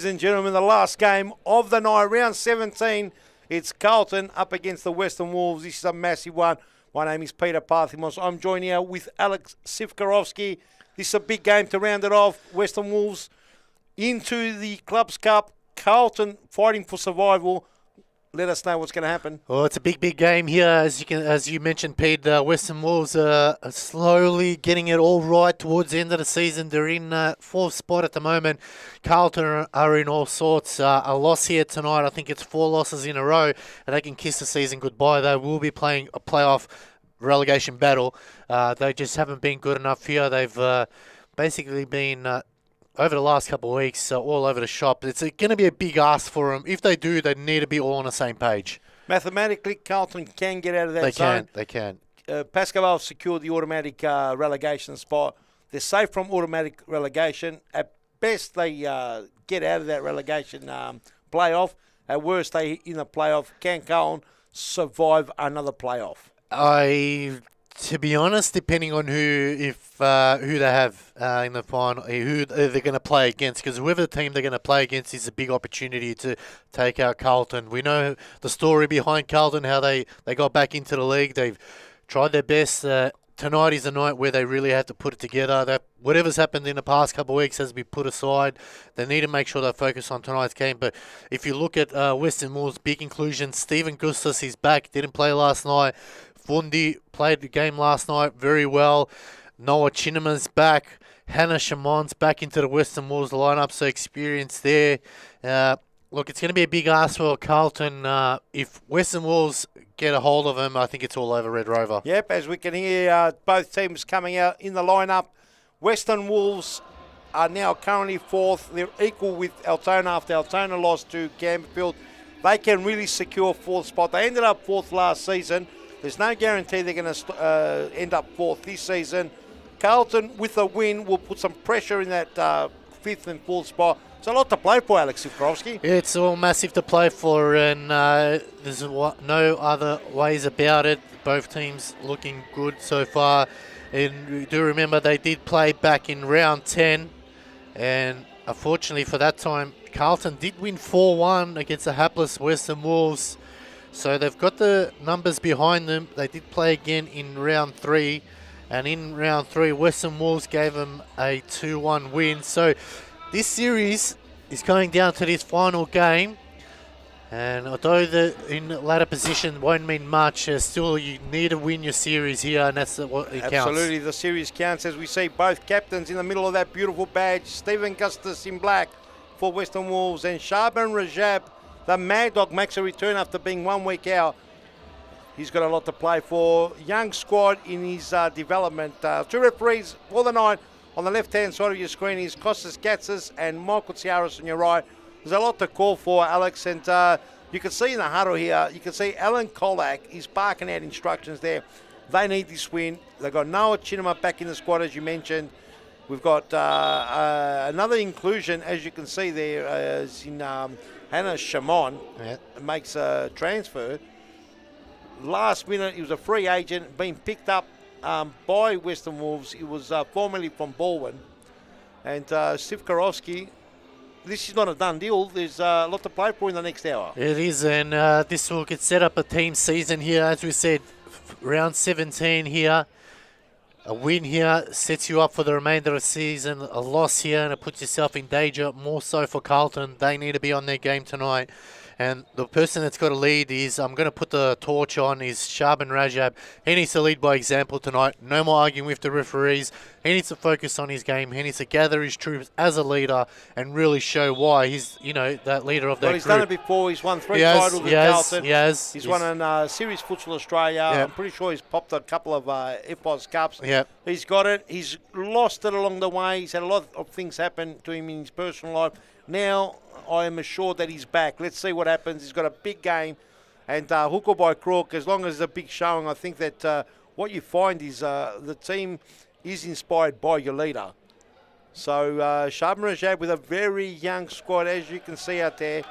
Ladies and gentlemen, the last game of the night, round 17. It's Carlton up against the Western Wolves. This is a massive one. My name is Peter Parthimos. I'm joined here with Alex Sivkarovsky. This is a big game to round it off. Western Wolves into the Clubs Cup. Carlton fighting for survival. Let us know what's going to happen. Well, it's a big game here. As you mentioned, Pete, Western Wolves are slowly getting it all right towards the end of the season. They're in fourth spot at the moment. Carlton are in all sorts. A loss here tonight. I think it's 4 losses in a row, and they can kiss the season goodbye. They will be playing a playoff relegation battle. They just haven't been good enough here. They've basically been over the last couple of weeks, all over the shop. It's going to be a big ask for them. If they do, they need to be all on the same page. Mathematically, Carlton can get out of that zone. They can. Pascal have secured the automatic relegation spot. They're safe from automatic relegation. At best, they get out of that relegation playoff. At worst, they in the playoff. Can Carlton survive another playoff? To be honest, depending on who they have in the final, who they're going to play against, because whoever the team they're going to play against is a big opportunity to take out Carlton. We know the story behind Carlton, how they got back into the league. They've tried their best. Tonight is a night where they really have to put it together. That whatever's happened in the past couple of weeks has been put aside. They need to make sure they focus on tonight's game. But if you look at Western Wolves' big inclusion, Stephen Gustas is back, didn't play last night. Fundi played the game last night very well. Noah Chinema's back. Hannah Shamon's back into the Western Wolves lineup, so experience there. Look, it's going to be a big ask for Carlton. If Western Wolves get a hold of them, I think it's all over Red Rover. Yep, as we can hear both teams coming out in the lineup. Western Wolves are now currently fourth. They're equal with Altona after Altona lost to Campbellfield. They can really secure fourth spot. They ended up fourth last season. There's no guarantee they're going to end up fourth this season. Carlton, with a win, will put some pressure in that fifth and fourth spot. It's a lot to play for, Alex Sivkarovsky. It's all massive to play for, and there's no other ways about it. Both teams looking good so far. And we do remember they did play back in round 10, and unfortunately for that time, Carlton did win 4-1 against the hapless Western Wolves. So they've got the numbers behind them. They did play again in round 3. And in round 3, Western Wolves gave them a 2-1 win. So this series is going down to this final game. And although the in the latter position won't mean much, still you need to win your series here, and that's what it counts. Absolutely, the series counts as we see both captains in the middle of that beautiful badge. Stephen Gustas in black for Western Wolves, and Shaban Rajab, the Mad Dog, makes a return after being 1 week out. He's got a lot to play for. Young squad in his development. 2 referees for the night. On the left-hand side of your screen is Kostas Gatsis and Michael Tsiaris on your right. There's a lot to call for, Alex, and you can see in the huddle here, you can see Alan Kolak is barking out instructions there. They need this win. They've got Noah Chinema back in the squad, as you mentioned. We've got another inclusion, as you can see there, is in Hannah Shamon. Yeah. Makes a transfer. Last minute, he was a free agent, being picked up by Western Wolves. He was formerly from Baldwin. And Sivkarovsky, this is not a done deal. There's a lot to play for in the next hour. It is, and this will get set up a team season here. As we said, round 17 here. A win here sets you up for the remainder of the season. A loss here, and it puts yourself in danger, more so for Carlton. They need to be on their game tonight. And the person that's got to lead is, I'm going to put the torch on, is Shaban Rajab. He needs to lead by example tonight. No more arguing with the referees. He needs to focus on his game. He needs to gather his troops as a leader and really show why he's, that leader of that Well, he's group. done it before. He's won 3 titles with Carlton. He's won a Series Futsal Australia. Yep. I'm pretty sure he's popped a couple of FPOS Cups. Yep. He's got it. He's lost it along the way. He's had a lot of things happen to him in his personal life. Now, I am assured that he's back. Let's see what happens. He's got a big game. And hook or by crook, as long as there's a big showing, I think that what you find is the team is inspired by your leader. So Shaban Rajab with a very young squad, as you can see out there.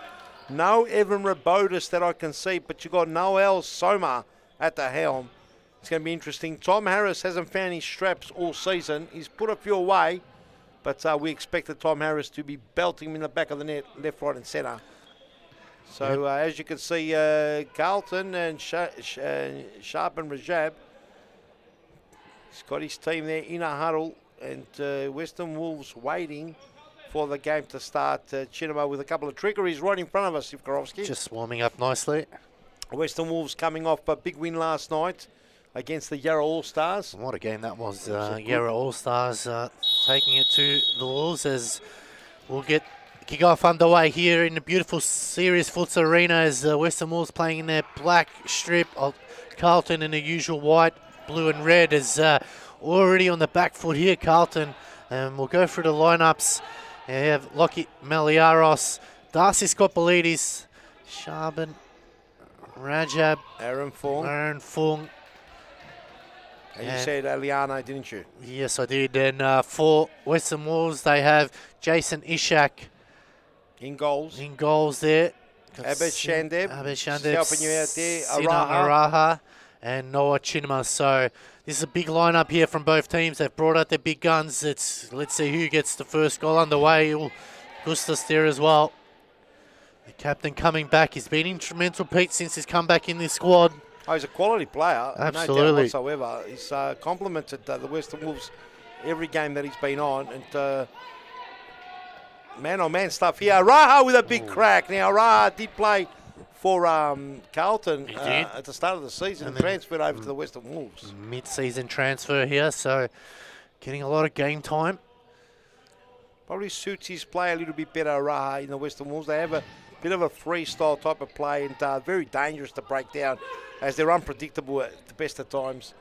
No Evan Rabotis that I can see, but you've got Noel Soma at the helm. It's going to be interesting. Tom Harris hasn't found his straps all season. He's put a few away. But we expected Tom Harris to be belting him in the back of the net, left, right and centre. So as you can see, Carlton and Sharp and Rajab, he's got his team there in a huddle, and Western Wolves waiting for the game to start. Chinema with a couple of trickeries right in front of us, Sivkorovsky. Just warming up nicely. Western Wolves coming off a big win last night against the Yarra All-Stars. What a game that was. Yarra All-Stars taking it to the Wolves as we'll get kick-off underway here in the beautiful Serious Futsal Arena as Western Wolves playing in their black strip. Carlton in the usual white, blue and red is already on the back foot here, Carlton. And we'll go through the lineups. You have Lockie Maliaros, Darcy Skopolidis, Shaban Rajab, Aaron Fung. And you said Liana, didn't you? Yes, I did. And for Western Wolves, they have Jason Ishak in goals. In goals there. Abed Shandeb helping you out there. Araha and Noah Chinema. So this is a big lineup here from both teams. They've brought out their big guns. Let's see who gets the first goal underway. Gustas there as well. The captain coming back. He's been instrumental, Pete, since he's come back in this squad. Oh, he's a quality player, absolutely, no doubt whatsoever. He's complimented the Western Wolves every game that he's been on, and man-on-man stuff here. Raha with a big crack. Now, Raha did play for Carlton at the start of the season and transferred over to the Western Wolves. Mid-season transfer here, so getting a lot of game time. Probably suits his play a little bit better, Raha, in the Western Wolves. They have a bit of a freestyle type of play and very dangerous to break down as they're unpredictable at the best of times.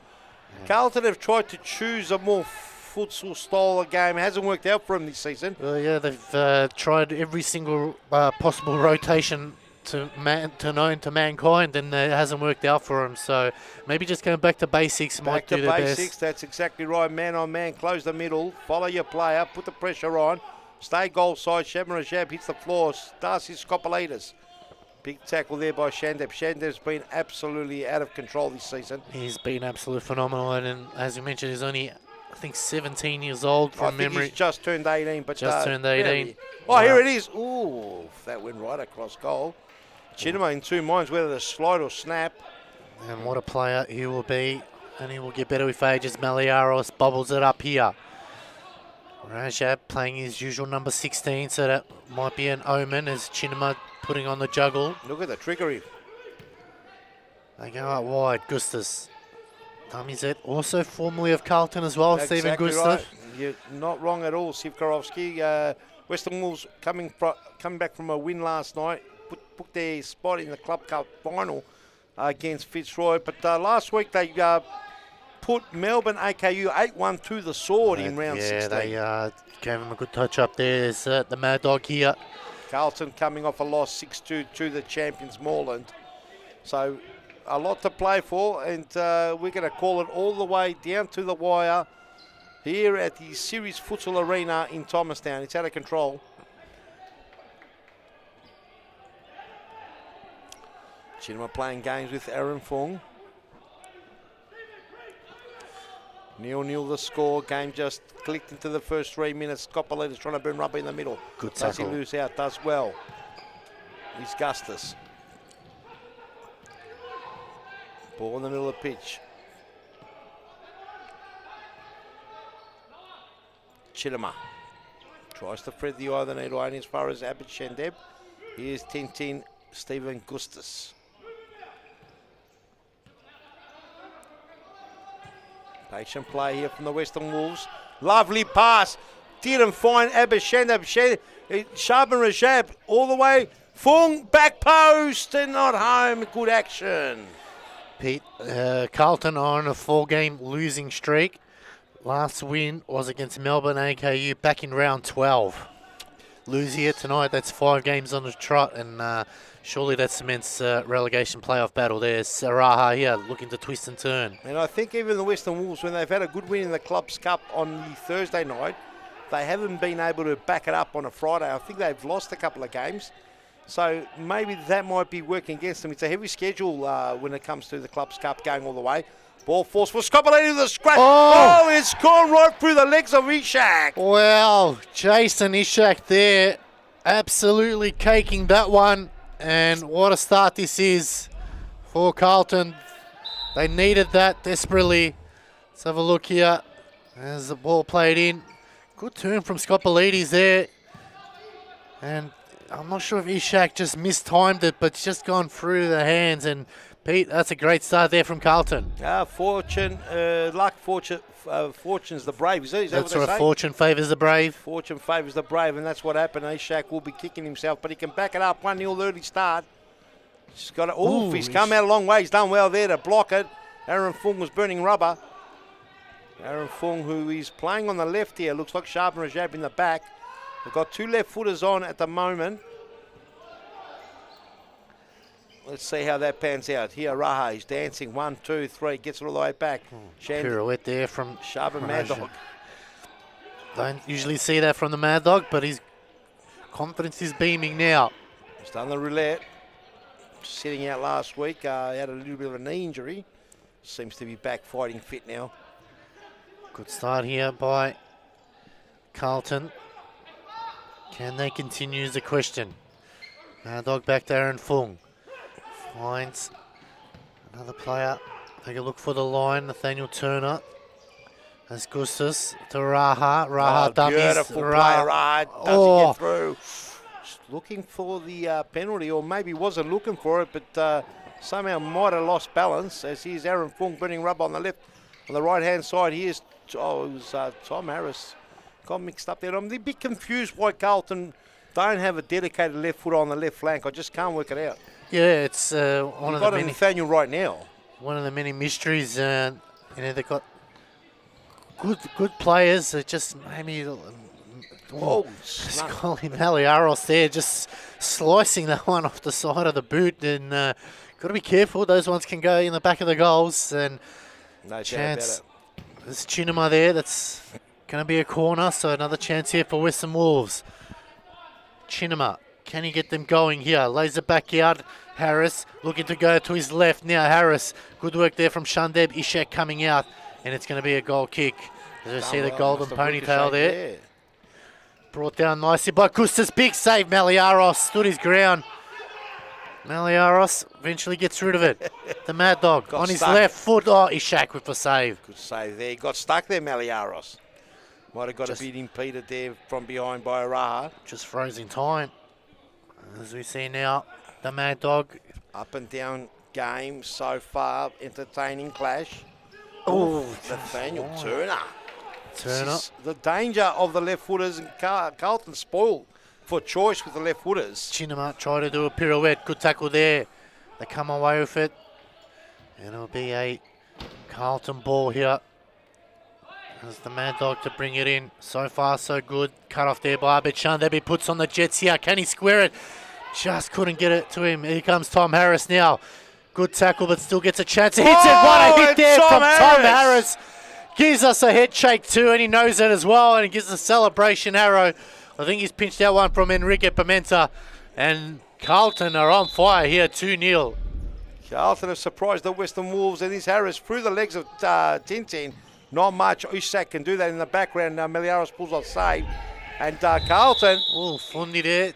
Yeah. Carlton have tried to choose a more futsal style of game. It hasn't worked out for them this season. Yeah, they've tried every single possible rotation known to mankind, and it hasn't worked out for them. So maybe just going back to basics might do their best. Back to basics, that's exactly right. Man on man, close the middle, follow your player, put the pressure on, stay goal side. Shaban Rajab hits the floor. Darcy Skopolidis. Big tackle there by Shandeb. Shandeb's been absolutely out of control this season. He's been absolutely phenomenal, and as you mentioned, he's only, I think, 17 years old from memory. He's just turned 18. But just turned 18. Oh, here it is. Ooh, that went right across goal. Chinema in two minds, whether to slide or snap. And what a player he will be, and he will get better with age as Maliaros bubbles it up here. Rajab playing his usual number 16, so that might be an omen as Chinema putting on the juggle. Look at the trickery. They go out wide. Gustas. Dummies it. Also formerly of Carlton as well, That's Stephen exactly Gustas. Right. You're not wrong at all, Sivkorovsky. Western Wolves coming back from a win last night, booked their spot in the Club Cup final against Fitzroy. But last week they put Melbourne AKU 8-1 to the sword in round 16. Yeah, they gave him a good touch up there. There's the Mad Dog here. Carlton coming off a loss 6-2 to the champions Moreland. So a lot to play for, and we're going to call it all the way down to the wire here at the Series Futsal Arena in Thomastown. It's out of control. Chinema playing games with Aaron Fung. 0-0 the score. Game just clicked into the first 3 minutes. Skopolidis trying to burn rubber in the middle. Good tackle. Does he lose out? Does well. He's Gustas. Ball in the middle of the pitch. Chinema tries to thread the eye of the needle only as far as Abid Shandeb. Here's Tintin Stephen Gustas. Patient play here from the Western Wolves. Lovely pass. Didn't find Abid Shandeb. Shaban Rajab all the way. Fung back post and not home. Good action. Pete, Carlton are on a 4-game losing streak. Last win was against Melbourne AKU back in round 12. Lose here tonight, that's 5 games on the trot, and surely that cements relegation playoff battle. There's Saraha here looking to twist and turn. And I think even the Western Wolves, when they've had a good win in the Clubs Cup on the Thursday night, they haven't been able to back it up on a Friday. I think they've lost a couple of games. So maybe that might be working against them. It's a heavy schedule when it comes to the Clubs Cup going all the way. Ball force for Scopolini with a scratch. Oh! Oh, it's gone right through the legs of Ishak. Well, Jason Ishak there, absolutely caking that one. And what a start this is for Carlton. They needed that desperately. Let's have a look here as the ball played in. Good turn from Scopolides there. And I'm not sure if Ishak just mistimed it, but it's just gone through the hands. And Pete, that's a great start there from Carlton. Fortune's the brave. Is that That's what they right, say? fortune favours the brave. Fortune favours the brave, and that's what happened. Ishak will be kicking himself, but he can back it up. 1-0 early start. He's got it. Oof, he's come out a long way. He's done well there to block it. Aaron Fung was burning rubber. Aaron Fung, who is playing on the left here, looks like Sharp and Rajab in the back. They've got 2 left footers on at the moment. Let's see how that pans out. Here, Raha, he's dancing. 1, 2, 3, gets it all the way back. Pirouette there from Sharp and Mad Dog. Don't usually see that from the Mad Dog, but his confidence is beaming now. He's done the roulette. Sitting out last week, he had a little bit of a knee injury. Seems to be back fighting fit now. Good start here by Carlton. Can they continue is the question. Mad Dog back to Aaron Fung. Finds another player. Take a look for the line. Nathaniel Turner. As Gustus to Raha. Raha dummies. Beautiful play, Raha. Doesn't get through. Just looking for the penalty, or maybe wasn't looking for it, but somehow might have lost balance. As here's Aaron Fung burning rubber on the left. On the right-hand side, here's it was Tom Harris. Got mixed up there. I'm a bit confused why Carlton don't have a dedicated left foot on the left flank. I just can't work it out. Yeah, it's one of the many. Nathaniel right now. One of the many mysteries. They've got good players. Just maybe. Colin Maliaros there, just slicing that one off the side of the boot, and got to be careful. Those ones can go in the back of the goals, and no chance. There's Chinema there. That's going to be a corner, so another chance here for Western Wolves. Chinema, can he get them going here? Lays it back out. Harris looking to go to his left now. Harris, good work there from Shandeb. Ishak coming out, and it's going to be a goal kick. As you see the golden ponytail there. Brought down nicely by Kustas. Big save. Maliaros stood his ground. Maliaros eventually gets rid of it. The Mad Dog on his left foot. Oh, Ishak with the save. Good save there. He got stuck there, Maliaros. Might have got a bit impeded there from behind by Araha. Just frozen time. As we see now, the Mad Dog. Up and down game so far. Entertaining clash. Oh, Nathaniel Turner. The danger of the left footers, and Carlton spoiled for choice with the left footers. Chinema tried to do a pirouette. Good tackle there. They come away with it. And it'll be a Carlton ball here. As the Mad Dog to bring it in. So far, so good. Cut off there by Abid Shandebi. Puts on the Jets here. Can he square it? Just couldn't get it to him. Here comes Tom Harris now. Good tackle, but still gets a chance. He hits it. What a hit there from Tom Harris. Gives us a head shake too, and he knows it as well, and he gives a celebration arrow. I think he's pinched out one from Enrique Pimenta, and Carlton are on fire here, 2-0. Carlton have surprised the Western Wolves, and this Harris through the legs of Tintin. Not much. Ishak can do that in the background. Meliaros pulls off save, and Carlton. Oh, Fundi there.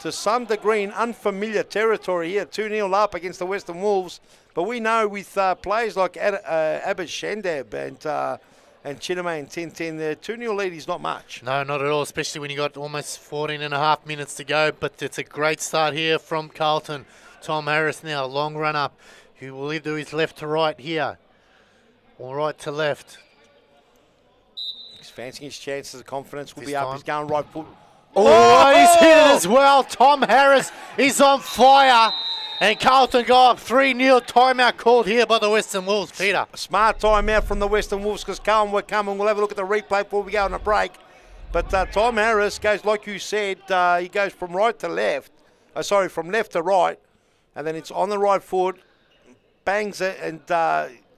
To some degree in unfamiliar territory here, 2-0 up against the Western Wolves. But we know with players like Abid Shandab and Chinema and Tintin, the 2-0 lead is not much. No, not at all, especially when you got almost 14 and a half minutes to go. But it's a great start here from Carlton. Tom Harris now, long run up. He will either do his left to right here, or right to left. He's fancying his chances of confidence. Will This be up. time. He's going right foot. Oh, he's hit it as well. Tom Harris is on fire. And Carlton go up 3-0. Timeout called here by the Western Wolves, Peter. A smart timeout from the Western Wolves because Carlton were coming. We'll have a look at the replay before we go on a break. But Tom Harris goes, like you said, he goes from right to left. From left to right. And then it's on the right foot. Bangs it, and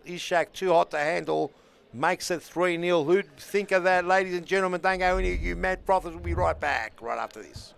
Ishak, too hot to handle, makes it 3-0. Who'd think of that, ladies and gentlemen? Don't go any of you mad prophets. We'll be right back right after this.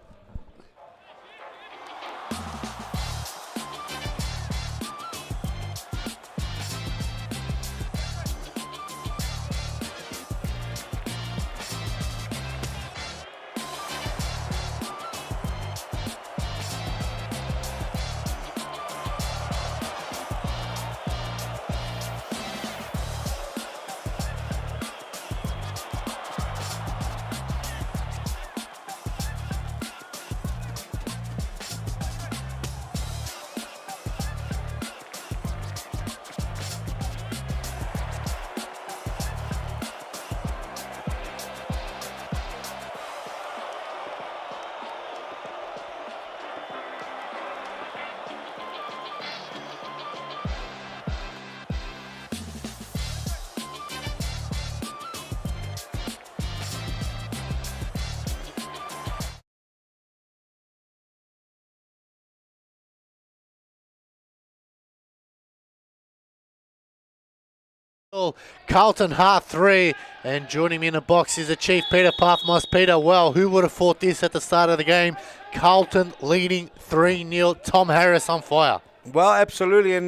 Carlton Hart 3, and joining me in the box is the Chief Peter Pathmos. Peter, well, who would have thought this at the start of the game? Carlton leading 3-0, Tom Harris on fire. Well, absolutely, and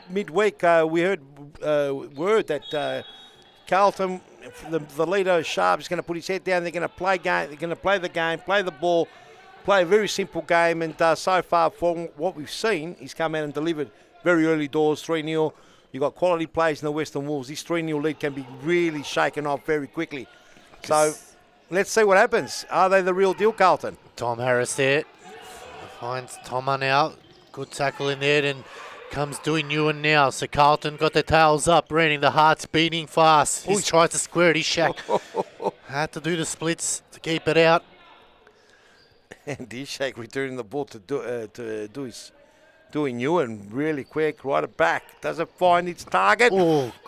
midweek we heard word that Carlton, the leader Sharp, is going to put his head down. They're going to play game. They're going to play the game, play the ball, play a very simple game, and so far from what we've seen, he's come out and delivered very early doors, 3-0. You've got quality players in the Western Wolves. This 3-0 lead can be really shaken off very quickly. So let's see what happens. Are they the real deal, Carlton? Tom Harris there. Finds Toma now. Good tackle in there, and comes Dewey Newen now. So Carlton got their tails up, running. The Heart's beating fast. He's tried to square it. He's Shaq. Had to do the splits to keep it out. And Ishak returning the ball to Dewey Newen really quick, right at back. Doesn't find its target.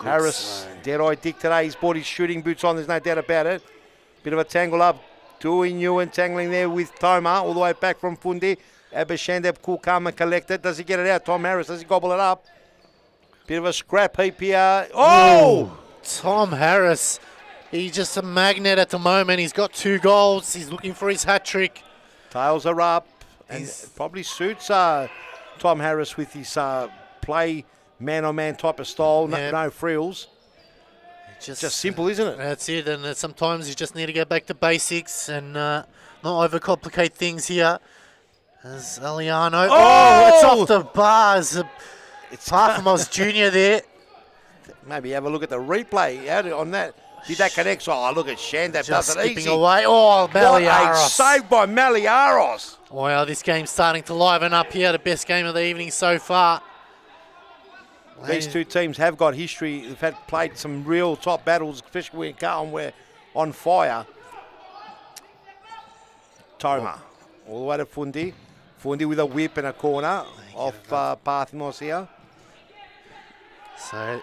Harris, dead-eye dick today. He's brought his shooting boots on, there's no doubt about it. Bit of a tangle up. Dewey Newen tangling there with Toma, all the way back from Fundi. Abishandab cool, calm and collected. Does he get it out? Tom Harris, does he gobble it up? Bit of a scrap heap here. Oh! Tom Harris, he's just a magnet at the moment. He's got 2 goals. He's looking for his hat-trick. Tails are up, and probably suits Tom Harris with his play man-on-man type of style, no frills. Just simple, isn't it? That's it, and sometimes you just need to go back to basics and not overcomplicate things here. As Aliano, it's off the bars. It's Parthamos Jr. there. Maybe have a look at the replay on that. Did that connect? Oh, look at Shandap, does it easy. Away. Oh, Maliaros. Saved by Maliaros. Wow, this game's starting to liven up here. The best game of the evening so far. These two teams have got history. They've played some real top battles, especially when Carlton were on fire. Toma, all the way to Fundi. Fundi with a whip and a corner off Parthamos here. So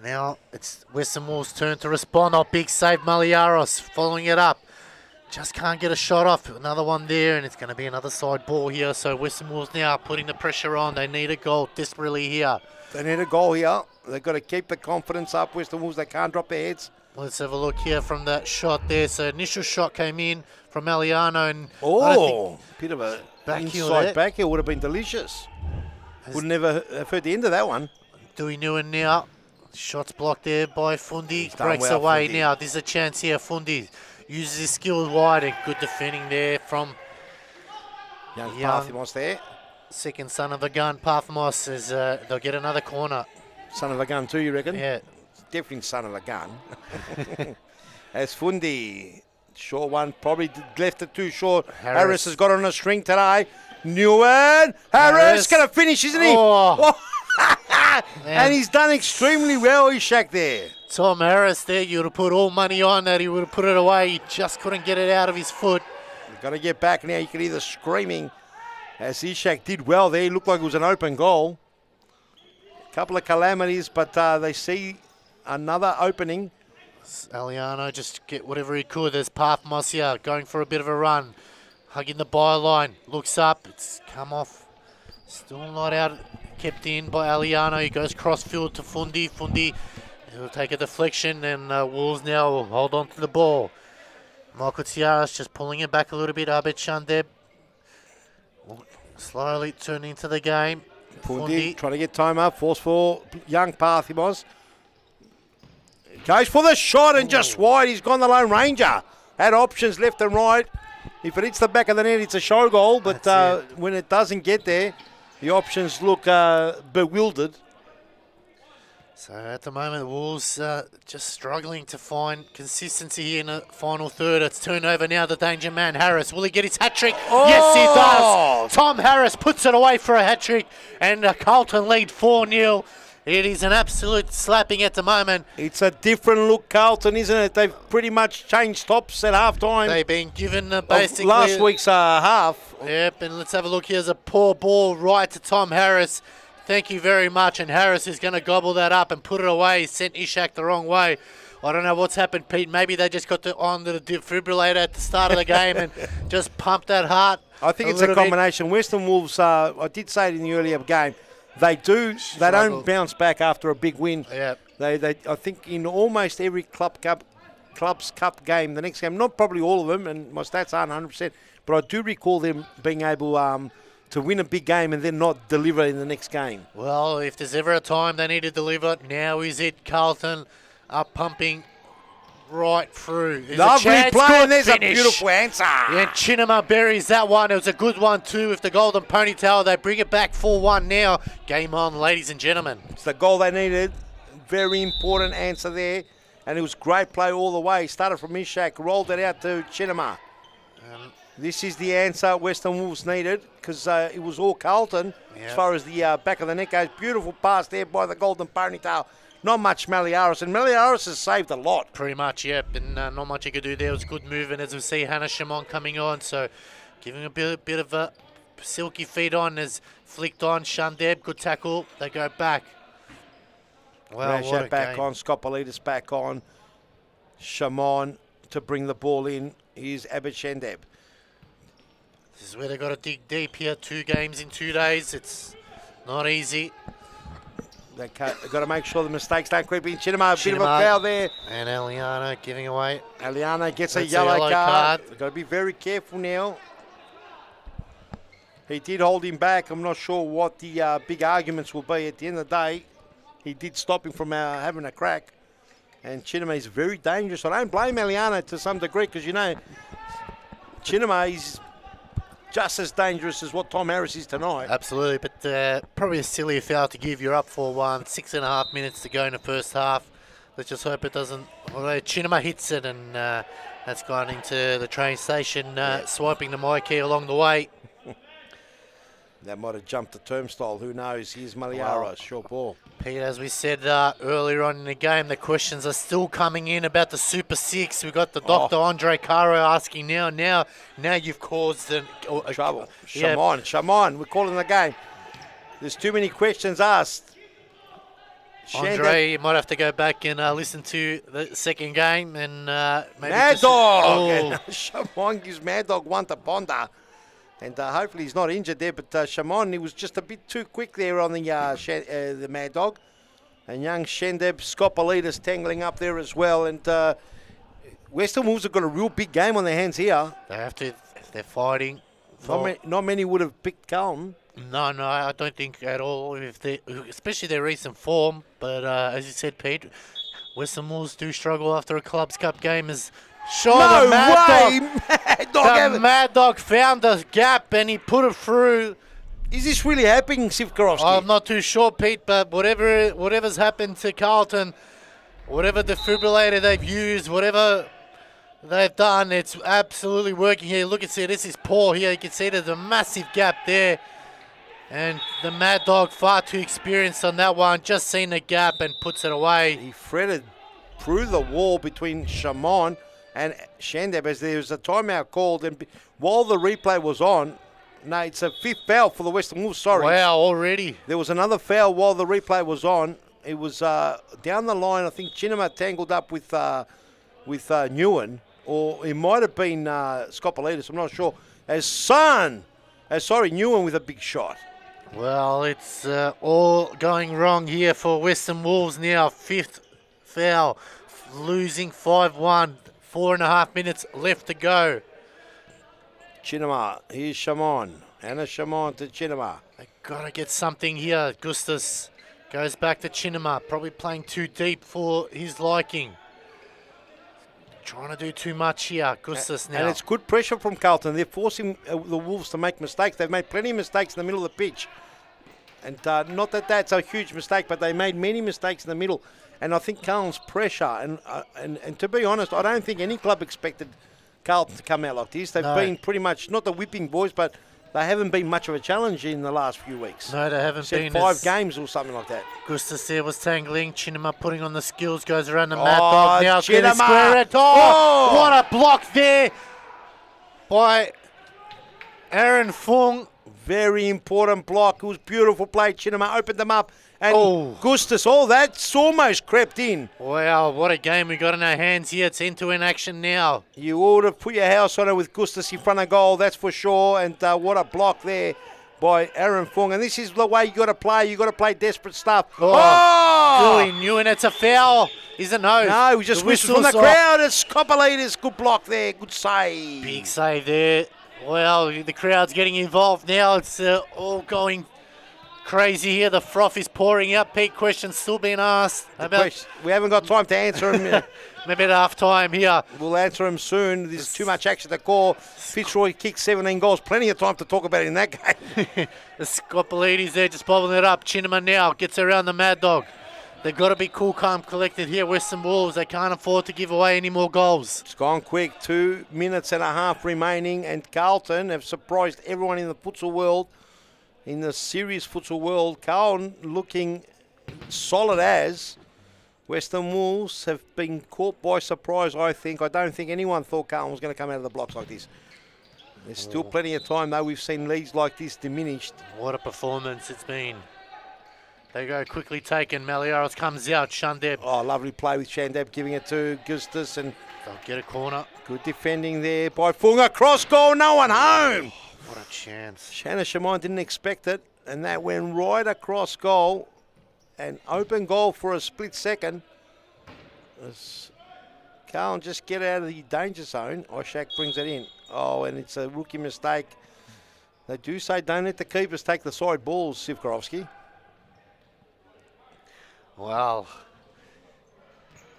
now it's Western Wolves' turn to respond. Oh, big save, Maliaros following it up. Just can't get a shot off. Another one there, and it's going to be another side ball here. So Western Wolves now putting the pressure on. They need a goal desperately here. They need a goal here. They've got to keep the confidence up. Western Wolves, they can't drop their heads. Let's have a look here from that shot there. So initial shot came in from Aliano, and bit of a inside back heel would have been delicious. Would never have heard the end of that one. Dewey Newen now. Shots blocked there by Fundi. Breaks well, away Fundi. now. There's a chance here. Fundi uses his skills wide, and good defending there from young Parthamos there. Second son of a gun, Parthamos, as they'll get another corner. Son of a gun too, you reckon? Yeah. Definitely son of a gun. As Fundi, short one, probably left it too short. Harris has got on a string today. Newen, Harris going to finish, isn't he? And he's done extremely well, Ishak there. Tom Harris there, you would have put all money on that. He would have put it away. He just couldn't get it out of his foot. Got to get back now. You can hear the screaming as Ishak did well there. It looked like it was an open goal. A couple of calamities, but they see another opening. Aliano just get whatever he could. There's Parthamos here going for a bit of a run. Hugging the byline. Looks up. It's come off. Still not out. Kept in by Aliano. He goes cross-field to Fundi. Fundi will take a deflection, and Wolves now will hold on to the ball. Michael Tiaras just pulling it back a little bit. Abed Shandeb slowly turning into the game. Fundi trying to get time up. Forceful young Parthamos. Goes for the shot and just wide. He's gone the Lone Ranger. Had options left and right. If it hits the back of the net, it's a show goal. But when it doesn't get there, the options look bewildered. So at the moment, Wolves just struggling to find consistency here in the final third. It's turned over now, the danger man, Harris. Will he get his hat-trick? Yes, he does. Tom Harris puts it away for a hat-trick, and Carlton lead 4-0. It is an absolute slapping at the moment. It's a different look, Carlton, isn't it? They've pretty much changed tops at half-time. They've been given basically last week's half. Yep, and let's have a look. Here's a poor ball right to Tom Harris. Thank you very much. And Harris is going to gobble that up and put it away. He sent Ishak the wrong way. I don't know what's happened, Pete. Maybe they just got on the defibrillator at the start of the game and just pumped that heart. I think it's a combination. Western Wolves, I did say it in the earlier game, they don't bounce back after a big win. Yep. I think in almost every club's cup game, the next game, not probably all of them, and my stats aren't 100%, but I do recall them being able to win a big game and then not deliver in the next game. Well, if there's ever a time they need to deliver, now is it. Carlton are pumping right through. There's Lovely a chance. play, and there's finish. a beautiful answer. Yeah, Chinema buries that one. It was a good one too with the golden ponytail. They bring it back 4-1 now. Game on, ladies and gentlemen. It's the goal they needed. Very important answer there. And it was great play all the way. Started from Ishak, rolled it out to Chinema. This is the answer Western Wolves needed because it was all Carlton as far as the back of the net goes. Beautiful pass there by the golden ponytail. Not much Maliaris, and Maliaris has saved a lot. Pretty much, yep, and not much you could do there. It was good movement as we see Hannah Shimon coming on, so giving a bit of a silky feet on as flicked on. Shandeb, good tackle. They go back. Well, Rashad back on, Skopolitis back on. Shimon to bring the ball in. Here's Abid Shandeb. This is where they've got to dig deep here. 2 games in 2 days. It's not easy. They've got to make sure the mistakes don't creep in. Chinema, a bit of a foul there. And Eliana giving away. Eliana gets a yellow card. They've got to be very careful now. He did hold him back. I'm not sure what the big arguments will be at the end of the day. He did stop him from having a crack. And Chinema is very dangerous. I don't blame Eliana to some degree because, you know, Chinema is just as dangerous as what Tom Harris is tonight. Absolutely, but probably a silly foul to give. You're up 4-1, 6.5 minutes to go in the first half. Let's just hope it doesn't. Although Chinema hits it, and that's gone into the train station, swiping the my key along the way. That might have jumped the turnstile. Who knows? Here's Maliara, short ball. Pete, as we said earlier on in the game, the questions are still coming in about the Super Six. We've got the Dr. Andre Caro asking now you've caused trouble. Shaman, we're calling the game. There's too many questions asked. Andre, you might have to go back and listen to the second game and maybe Mad Dog! Shaman gives Mad Dog one to ponder. And hopefully he's not injured there, but Shimon, he was just a bit too quick there on the Mad Dog. And young Shendeb, Skopolitis tangling up there as well. And Western Wolves have got a real big game on their hands here. They have to, they're fighting. Not many would have picked Carlton. No, I don't think at all, especially their recent form. But as you said, Pete, Western Wolves do struggle after a Clubs Cup game as... Sure, no the Mad way! Dog, the Mad Dog found the gap and he put it through. Is this really happening, Sivkarovsky? I'm not too sure, Pete, but whatever's happened to Carlton, whatever defibrillator they've used, whatever they've done, it's absolutely working here. Look, this is poor here. You can see there's a massive gap there. And the Mad Dog, far too experienced on that one, just seen the gap and puts it away. He threaded through the wall between Shimon and Shandeb as there was a timeout called, and while the replay was on, no, it's a 5th foul for the Western Wolves, sorry. Wow, already. There was another foul while the replay was on. It was down the line, I think Chinema tangled up with Newen, or it might have been Skopolitis, I'm not sure, Newen with a big shot. Well, it's all going wrong here for Western Wolves now. 5th foul, losing 5-1. 4.5 minutes left to go. Chinema, here's Shimon. Anna Shimon to Chinema. They got to get something here. Gustus goes back to Chinema, probably playing too deep for his liking. Trying to do too much here, Gustus now. And it's good pressure from Carlton. They're forcing the Wolves to make mistakes. They've made plenty of mistakes in the middle of the pitch. And not that that's a huge mistake, but they made many mistakes in the middle. And I think Carlton's pressure, and to be honest, I don't think any club expected Carlton to come out like this. They've been pretty much, not the whipping boys, but they haven't been much of a challenge in the last few weeks. No, they haven't been. 5 games or something like that. Gustus there was tangling. Chinema putting on the skills, goes around the Mad Dog. Now Chinema. Square it. Oh, what a block there by Aaron Fung. Very important block. It was beautiful play. Chinema opened them up. And Gustus, that's almost crept in. Wow, what a game we got in our hands here. It's end-to-end action now. You ought to put your house on it with Gustus in front of goal, that's for sure. And what a block there by Aaron Fung. And this is the way you got to play. You got to play desperate stuff. Billy knew, and it's a foul. Is it no? No, we just whistled from the crowd. It's Coppolitas. Good block there. Good save. Big save there. Well, the crowd's getting involved now. It's all going crazy here. The froth is pouring out. Pete, questions still being asked. We haven't got time to answer them. Maybe at half time here. We'll answer them soon. There's too much action to call. Fitzroy kicked 17 goals. Plenty of time to talk about it in that game. The Scopolides there just bobbling it up. Chinnaman now gets around the Mad Dog. They've got to be cool, calm, collected here. Western Wolves, they can't afford to give away any more goals. It's gone quick. 2 minutes and a half remaining. And Carlton have surprised everyone in the futsal world. In the serious futsal world, Carlton looking solid as Western Wolves have been caught by surprise, I think. I don't think anyone thought Carlton was going to come out of the blocks like this. There's still plenty of time, though. We've seen leads like this diminished. What a performance it's been. They go quickly taken. Maliaros comes out. Shandeb. Oh, lovely play with Shandeb giving it to Gustus. And they'll get a corner. Good defending there by Funga. Cross goal, no one home. What a chance. Shanna Shimon didn't expect it. And that went right across goal. An open goal for a split second. As Carlton just get out of the danger zone. Oshak brings it in. Oh, and it's a rookie mistake. They do say don't let the keepers take the side balls, Sivkorovsky. Well,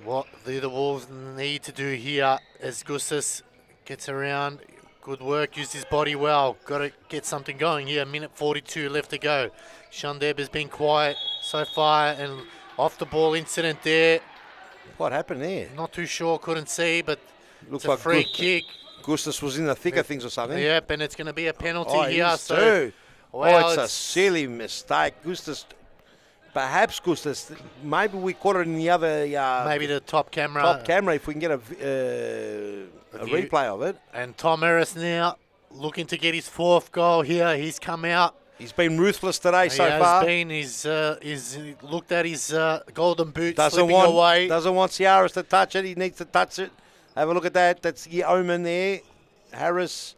what the Wolves need to do here as Gustus gets around. Good work, used his body well. Got to get something going here. Minute 42 left to go. Shandeb has been quiet so far, and off the ball incident there. What happened there? Not too sure, couldn't see, but looks it's like a free kick. Gustus was in the thick of things or something. Yep, and it's going to be a penalty here. So, it's a silly mistake. Perhaps Gustus, maybe we caught it in the other... maybe the top camera. Top camera, if we can get a replay of it. And Tom Harris now looking to get his 4th goal here. He's come out. He's been ruthless today so far. He's looked at his golden boot slipping away. Doesn't want Ciaras to touch it. He needs to touch it. Have a look at that. That's the omen there. Harris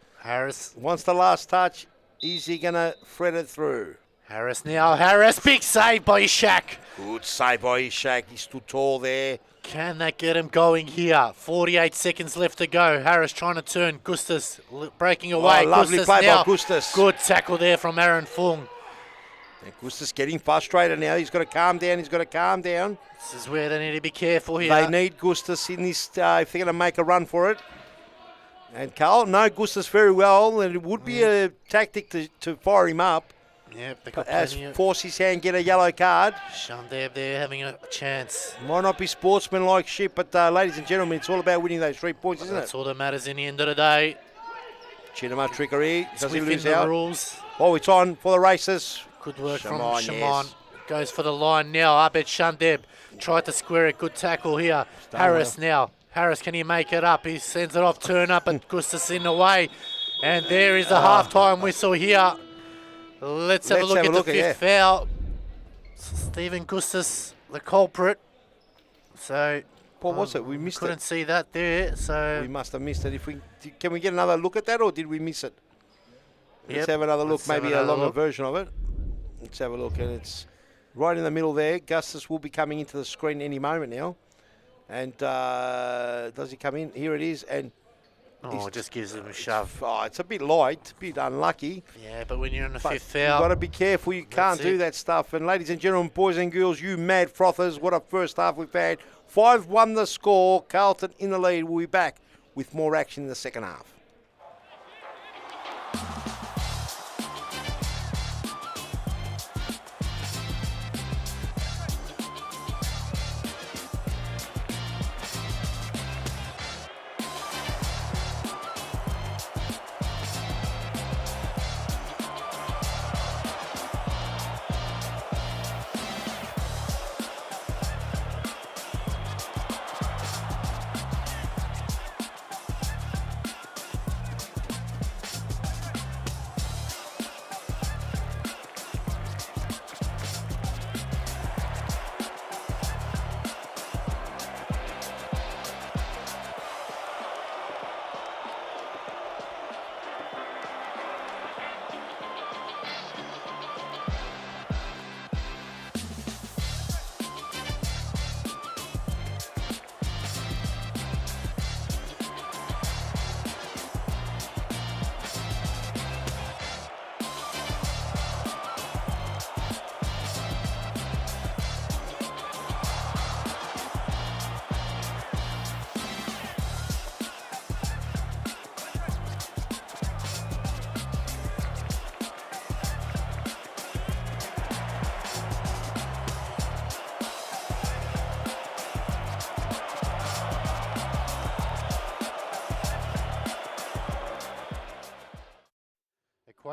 wants the last touch. Is he going to thread it through? Harris now. Big save by Ishak. Good save by Ishak. He stood tall there. Can that get him going here? 48 seconds left to go. Harris trying to turn. Gustus breaking away. Lovely play by Gustus. Good tackle there from Aaron Fung. And Gustus getting frustrated now. He's got to calm down. This is where they need to be careful here. They need Gustus in this if they're going to make a run for it. And Carl know Gustus very well, and it would be a tactic to fire him up. Yep, force his hand, get a yellow card. Shandeb there having a chance. Might not be sportsmanlike shit, but ladies and gentlemen, it's all about winning those 3 points, isn't it? That's all that matters in the end of the day. Chinema trickery. Does he lose the out? Rules. Oh, it's on for the races. Good work from Shimon. Yes. Goes for the line now. Up at Shandeb. Tried to square it. Good tackle here. Harris now. Harris, can he make it up? He sends it off. Turn up and Gustus in the way. And there is the half-time whistle here. Let's have a look at the 5th foul. Stephen Gustus, the culprit. So, what was it? We missed it. Couldn't see that there. So we must have missed it. Can we get another look at that, or did we miss it? Let's have another look. Maybe a longer version of it. Let's have a look, and it's right in the middle there. Gustus will be coming into the screen any moment now. And does he come in? Here it is, and. Oh, it just gives him a shove. It's a bit light, a bit unlucky. Yeah, but when you're in the 5th foul... You've got to be careful. You can't do that stuff. And ladies and gentlemen, boys and girls, you mad frothers, what a first half we've had. 5-1 the score. Carlton in the lead. We'll be back with more action in the second half.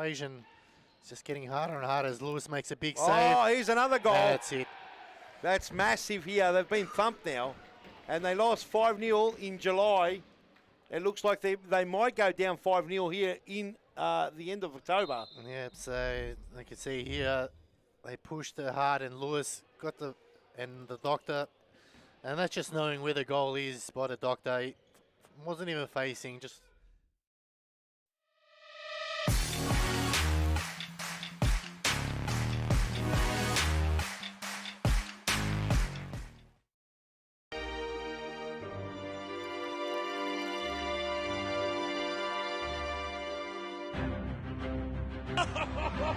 equation is just getting harder and harder as Lewis makes a big save. Oh, here's another goal. That's it. That's massive here. They've been thumped now. And they lost 5-0 in July. It looks like they might go down 5-0 here in the end of October. Yep, so you can see here, they pushed it hard and Lewis got the doctor. And that's just knowing where the goal is by the doctor. He wasn't even facing, just...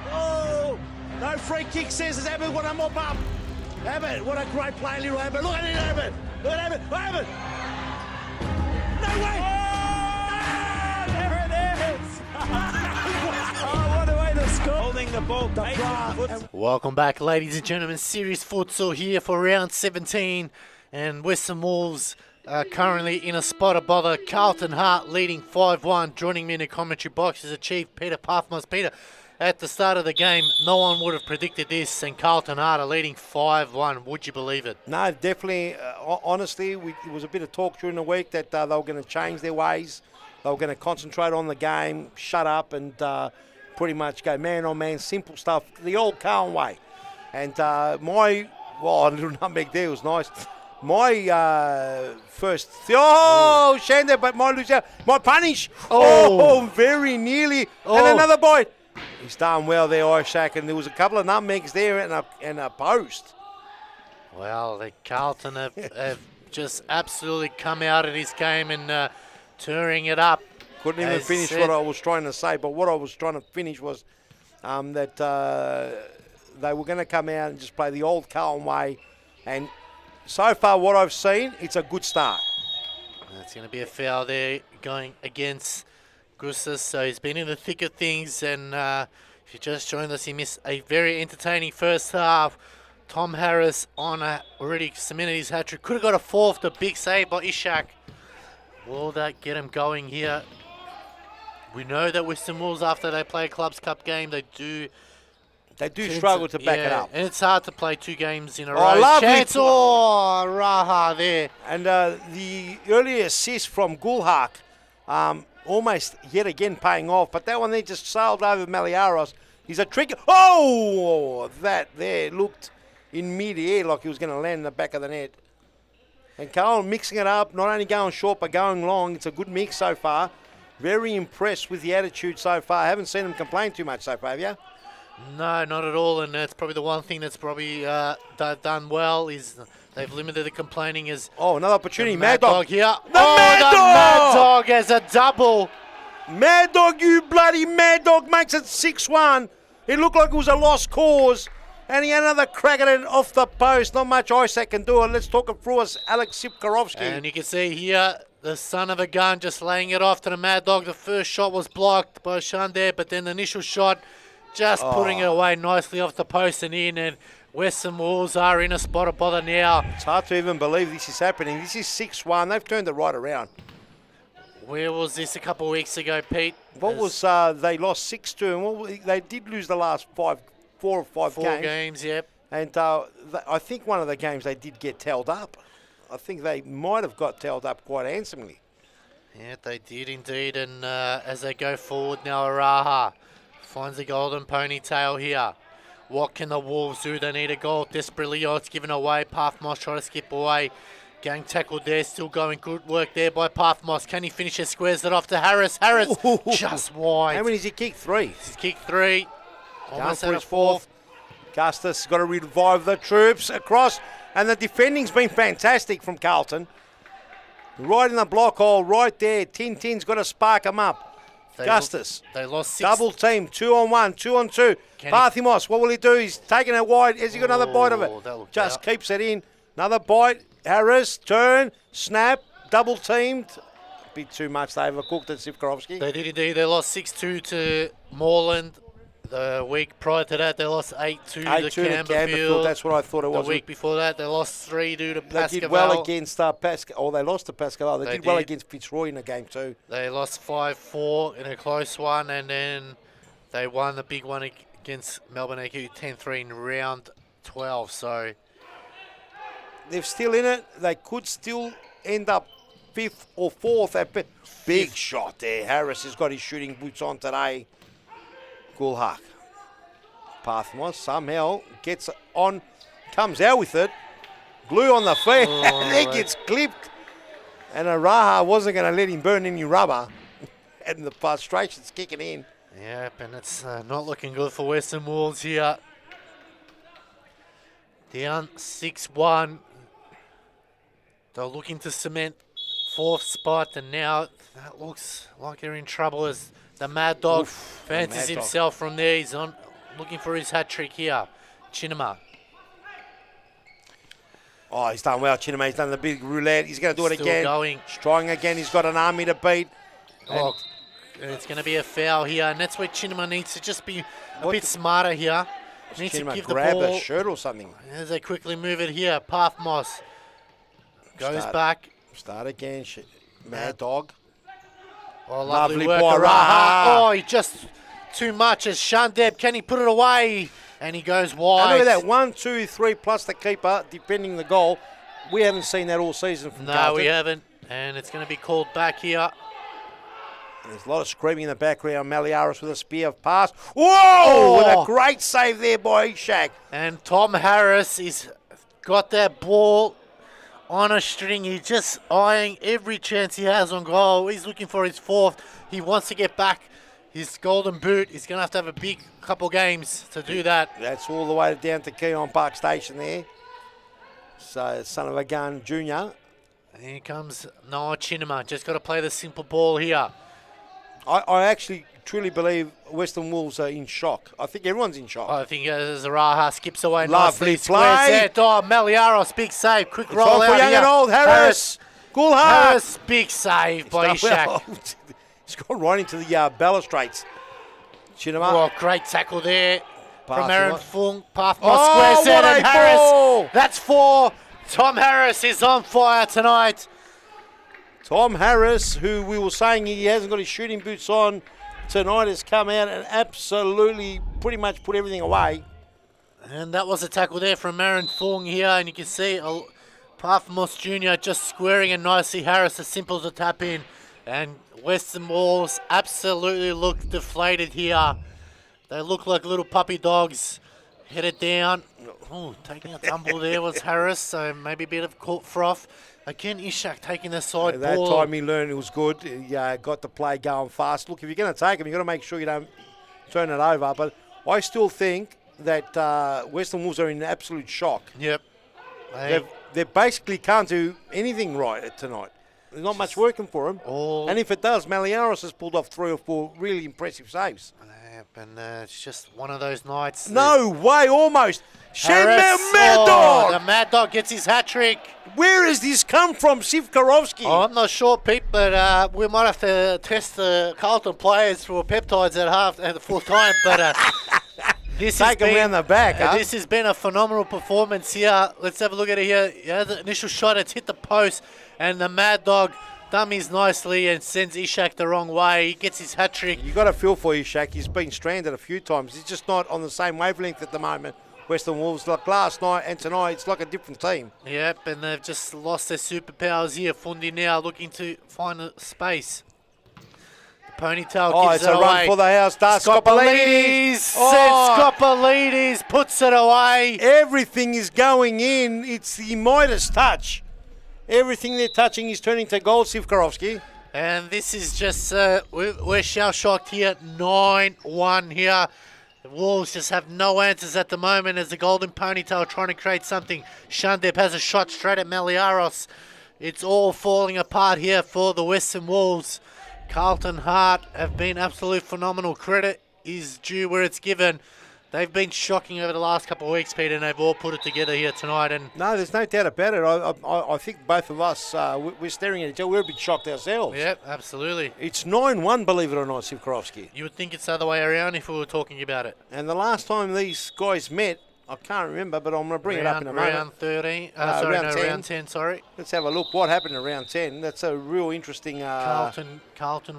Oh, no free kick says it's Abbott. What a mop up. Abbott, what a great play, little Abbott. Look at it, Abbott. Look at Abbott. Abbott. No way. Oh, there it is. Oh, what a way to score. Holding the ball. Welcome back, ladies and gentlemen. Series Futsal here for round 17. And Western Wolves are currently in a spot of bother. Carlton Hart leading 5-1. Joining me in the commentary box is the Chief, Peter Pathmos. Peter, at the start of the game, no one would have predicted this, and Carlton Hart are leading 5-1. Would you believe it? No, definitely. Honestly, it was a bit of talk during the week that they were going to change their ways. They were going to concentrate on the game, shut up, and pretty much go man-on-man, simple stuff, the old Carlton way. And a little nutmeg there was nice. My first... Shander, but my lose out. My punish. Oh, very nearly. Oh. And another bite. He's done well there, Ishak, and there was a couple of nutmegs there and a post. Well, the Carlton have just absolutely come out of this game and touring it up. Couldn't even finish what I was trying to say, but what I was trying to finish was that they were going to come out and just play the old Carlton way, and so far what I've seen, it's a good start. That's going to be a foul there going against Gustas, so he's been in the thick of things, and if you just joined us, he missed a very entertaining first half. Tom Harris already cemented his hat-trick. Could have got a fourth, the big save by Ishak. Will that get him going here? We know that Western Wolves, after they play a Clubs Cup game, they do struggle to back it up. And it's hard to play 2 games in a row. Lovely. Chance, Raha there. And the early assist from Gulhak, almost yet again paying off, but that one there just sailed over Maliaros. He's a trick. Oh, that there looked in mid-air like he was going to land in the back of the net. And Carlton mixing it up, not only going short but going long. It's a good mix so far. Very impressed with the attitude so far. I haven't seen them complain too much so far, have you? No, not at all, and that's probably the one thing that's probably done well is they've limited the complaining. Another opportunity. Mad Dog here. Mad Dog has a double. Mad Dog, you bloody Mad Dog, makes it 6-1. It looked like it was a lost cause, and he had another crack at it off the post. Not much Isaac can do it. Let's talk it through us, Alex Sipkarovsky. And you can see here the son of a gun just laying it off to the Mad Dog. The first shot was blocked by Shander, but then the initial shot just putting it away nicely off the post and in, and Western Wolves are in a spot of bother now. It's hard to even believe this is happening. This is 6-1. They've turned it right around. Where was this a couple of weeks ago, Pete? They lost 6-2, and they did lose the last 4 or 5 games. 4 games, yep. And I think one of the games they did get telled up. I think they might have got telled up quite handsomely. Yeah, they did indeed, and as they go forward now, Araha finds the golden ponytail here. What can the Wolves do? They need a goal desperately. It's given away. Pathmos trying to skip away. Gang tackle there, still going. Good work there by Pathmos. Can he finish it? Squares it off to Harris. Harris just wide. How many has he kicked? 3. He's kicked 3. Almost for at his a 4th. Gustas got to revive the troops across. And the defending's been fantastic from Carlton. Right in the block hole, right there. Tintin's got to spark him up. Gustas. They lost 6. Double team, 2-on-1, 2-on-2. Pathimos, what will he do? He's taking it wide. Has he got another bite of it? Just keeps it in. Another bite. Harris, turn, snap, double teamed. A bit too much. They overcooked it, Sivkarovsky. They did indeed. They lost 6-2 to Moreland. The week prior to that, they lost 8-2 to Camberfield. That's what I thought it was. The week before that, they lost 3-2 to Pascal. They did well against Pascal. Oh, they lost to Pascal. They did well against Fitzroy in the game too. They lost 5-4 in a close one, and then They won the big one against Melbourne AQ 10-3 in round 12. So they're still in it. They could still end up 5th or 4th. Big shot there. Harris has got his shooting boots on today. Gulhak. Pathmos somehow gets on, comes out with it. Glue on the feet, and it gets clipped. And Araha wasn't going to let him burn any rubber. And the frustration's kicking in. Yep, and it's not looking good for Western Wolves here. Down 6-1. They're looking to cement 4th spot, and now that looks like they're in trouble as the Mad Dog fancies himself from there. He's on looking for his hat trick here. Chinema. Oh, he's done well, Chinema. He's done the big roulette. He's going to do it again. Going. Trying again. He's got an army to beat. Oh, and it's going to be a foul here, and that's where Chinema needs to just be a bit smarter here. Needs to give the grab ball a shirt or something. as they quickly move it here. Pathmos goes back. Start again. Mad Dog. Oh, lovely boy, work. Raha. Oh, he just too much as Shandeb. Can he put it away? And he goes wide. And look at that. 1, 2, 3 plus the keeper, depending the goal. We haven't seen that all season from Carlton. No, we haven't. And it's going to be called back here. There's a lot of screaming in the background. Maliaris with a spear pass. Whoa! With a great save there by Ishak. And Tom Harris is got that ball on a string. He's just eyeing every chance he has on goal. He's looking for his 4th. He wants to get back his golden boot. He's going to have a big couple games to do that. That's all the way down to Keon Park Station there. So, son of a gun, Junior. And here comes Noah Chinema. Just got to play the simple ball here. I actually truly believe Western Wolves are in shock. I think everyone's in shock. I think Zaraha skips away Lovely nicely. Play. Oh, Maliaros, big save. Quick roll out for young here. and old. Harris. Gulhak. Harris, big save by Ishak. He's gone right into the balustrades. Chinema. Oh, great tackle there from Aaron Fung. Pathmos Oh, squares it, what and a Harris. ball. That's 4. Tom Harris is on fire tonight. Tom Harris, who we were saying he hasn't got his shooting boots on tonight, has come out and absolutely pretty much put everything away. And that was a tackle there from Aaron Fung here, and you can see Pathmos Jr. just squaring it nicely. Harris as simple as a tap in, and Western Wolves absolutely look deflated here. They look like little puppy dogs headed down. Oh, taking a tumble there was Harris, so maybe a bit of court froth. Again, Ishak taking the side That ball. time he learned it was good. He got the play going fast. Look, if you're going to take him, you've got to make sure you don't turn it over. But I still think that Western Wolves are in absolute shock. Yep. They basically can't do anything right tonight. There's not much working for them. And if it does, Maliaris has pulled off 3 or 4 really impressive saves. Yep, and it's just one of those nights. No way, almost. Mad Dog! The Mad Dog gets his hat trick. Where has this come from, Sivkarovsky? Oh, I'm not sure, Pete, but we might have to test the Carlton players for peptides at the full time. But Take him around the back, This has been a phenomenal performance here. Let's have a look at it here. Yeah, the initial shot, it's hit the post, and the Mad Dog dummies nicely and sends Ishak the wrong way. He gets his hat trick. You got to feel for Ishak. He's been stranded a few times. He's just not on the same wavelength at the moment. Western Wolves, like last night and tonight, it's like a different team. Yep, and they've just lost their superpowers here. Fundi now looking to find a space. The ponytail gives it away. It's a run for the house. Skopalides puts it away. Everything is going in. It's the Midas touch. Everything they're touching is turning to gold, Sivkarovsky. And this is just, we're shell-shocked here. 9-1 here. The Wolves just have no answers at the moment as the Golden Ponytail trying to create something. Shandep has a shot straight at Maliaros. It's all falling apart here for the Western Wolves. Carlton Hart have been absolute phenomenal. Credit is due where it's given. They've been shocking over the last couple of weeks, Peter, and they've all put it together here tonight. And no, there's no doubt about it. I think both of us, we're staring at each other. We're a bit shocked ourselves. Yep, absolutely. It's 9-1, believe it or not, Sivkarovsky. You would think it's the other way around if we were talking about it. And the last time these guys met, I can't remember, but I'm going to bring it up in a moment. Round 13. Round 10. Round 10, sorry. Let's have a look. What happened in round 10? That's a real interesting... Carlton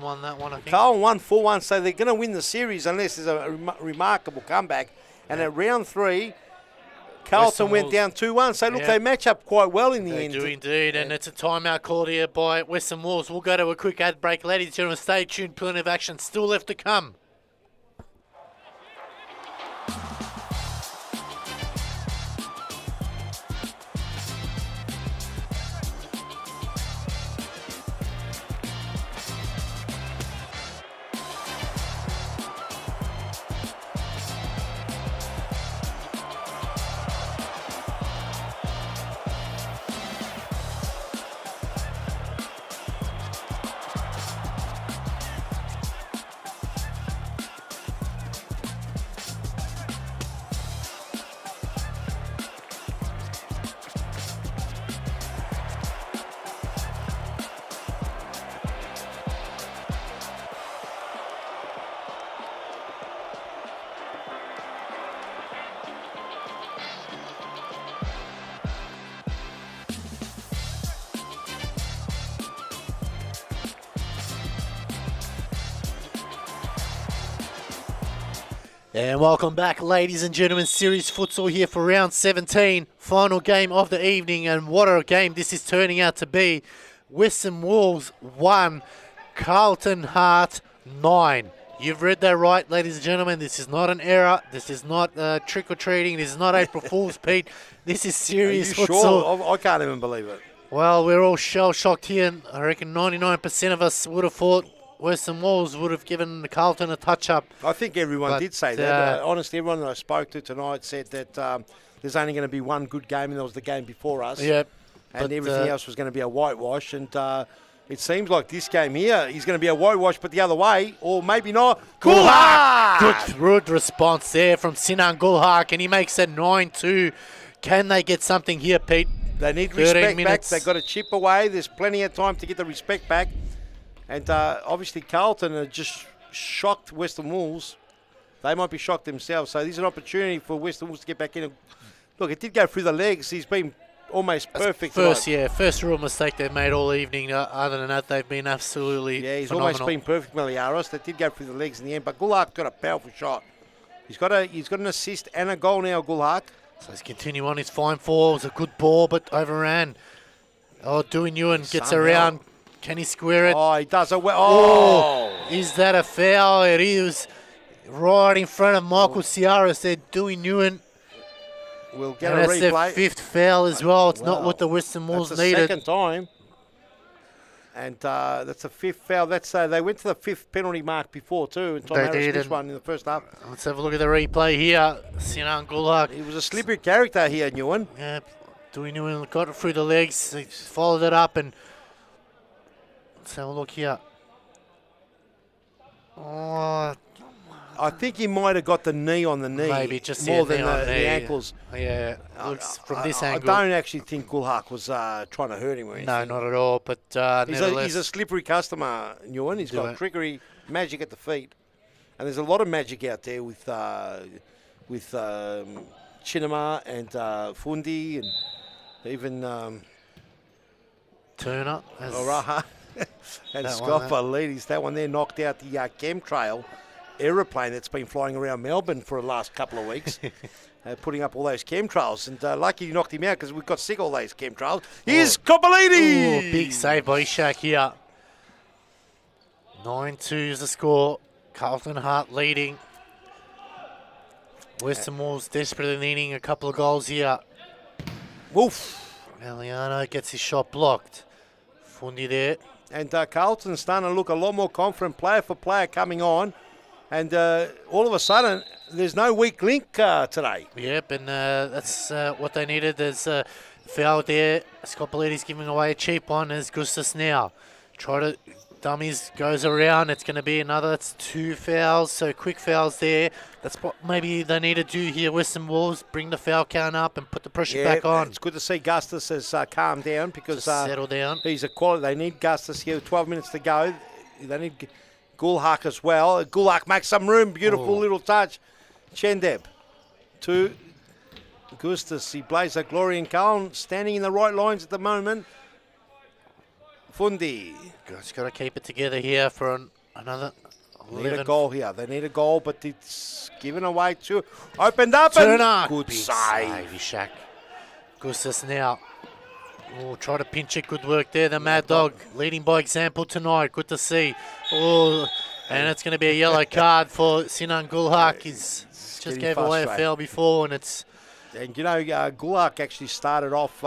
won that one, I think. Carlton won 4-1, so they're going to win the series unless there's a remarkable comeback. And at round 3, Carlton went down 2-1. So, look, they match up quite well in the end. They do indeed, and it's a timeout called here by Western Wolves. We'll go to a quick ad break. Ladies and gentlemen, stay tuned. Plenty of action still left to come. And welcome back, ladies and gentlemen. Series Futsal here for round 17. Final game of the evening, and what a game this is turning out to be. Western Wolves 1, Carlton Heart 9. You've read that right, ladies and gentlemen. This is not an error. This is not trick-or-treating. This is not April Fool's, Pete. This is serious Futsal. Sure? I can't even believe it. Well, we're all shell-shocked here. I reckon 99% of us would have thought Western Wolves would have given Carlton a touch-up. I think everyone did say that. Honestly, everyone that I spoke to tonight said that there's only going to be one good game, and that was the game before us. Yep. And everything else was going to be a whitewash. And it seems like this game here is going to be a whitewash, but the other way, or maybe not. Gulhak! Good response there from Sinan Gulhak, and he makes it 9-2. Can they get something here, Pete? They need respect back. They've got to chip away. There's plenty of time to get the respect back. And obviously Carlton are just shocked Western Wolves. They might be shocked themselves. So this is an opportunity for Western Wolves to get back in. Look, it did go through the legs. He's been almost perfect. First real mistake they've made all evening. Other than that, they've been absolutely he's phenomenal. Almost been perfect, Meliaros. That did go through the legs in the end. But Gulhak got a powerful shot. He's got an assist and a goal now, Gulhak. So he's continuing on his fine form. It was a good ball, but overran. Oh, Dewey Nguyen gets around. Can he square it? Oh, he does it well. Oh, is that a foul? It is right in front of Michael Ciara. Said Dewey Nguyen. We'll get and a that's replay. Their fifth foul as well. It's not what the Western Wolves needed. That's the second time. And that's the fifth foul. That's they went to the fifth penalty mark before too. And Tom Harris missed one in the first half. Let's have a look at the replay here. Sinan Gulhak. He was a slippery character here, Nguyen. Yeah, Dewey Nguyen got it through the legs. He followed it up and. Let's have a look here. Oh, I think he might have got the knee on the knee. Maybe just more than the ankles. Yeah, looks from this angle. I don't actually think Gulhak was trying to hurt him or anything. No, not at all. But he's a slippery customer, Nguyen. He's got trickery, magic at the feet. And there's a lot of magic out there with Chinema and Fundi and even Turner. Oraha. And Scoffalides, that one there knocked out the chemtrail aeroplane that's been flying around Melbourne for the last couple of weeks, putting up all those chemtrails. And lucky you knocked him out because we've got sick of all those chemtrails. Here's Scoffalides! Big save by Ishak here. 9-2 is the score. Carlton Heart leading. Western Wolves desperately needing a couple of goals here. Woof! Eliano gets his shot blocked. Fundi there. And Carlton's starting to look a lot more confident, player for player coming on. And all of a sudden, there's no weak link today. Yep, and that's what they needed. There's a foul there. Scopolides giving away a cheap one as Gustas now. Try to dummies, goes around. It's going to be another. That's 2 fouls, so quick fouls there. That's what maybe they need to do here. Western Wolves bring the foul count up and put the pressure back on. It's good to see Gustas has calmed down because settle down. He's a quality. They need Gustas here. 12 minutes to go. They need Gulhak as well. Gulhak makes some room. Beautiful little touch. Chendeb to Gustas, he plays a glory in Carlton, standing in the right lines at the moment. Fundi. Just got to keep it together here for another 11. Need a goal here. They need a goal, but it's given away to... Opened up Turner. and... Good Big save. Ishak. Gustas now. Oh, try to pinch it. Good work there. The Mad Dog leading by example tonight. Good to see. Oh, and it's going to be a yellow card for Sinan Gulhak. He's just gave away a foul before, and it's... And you know, Gulhak actually started off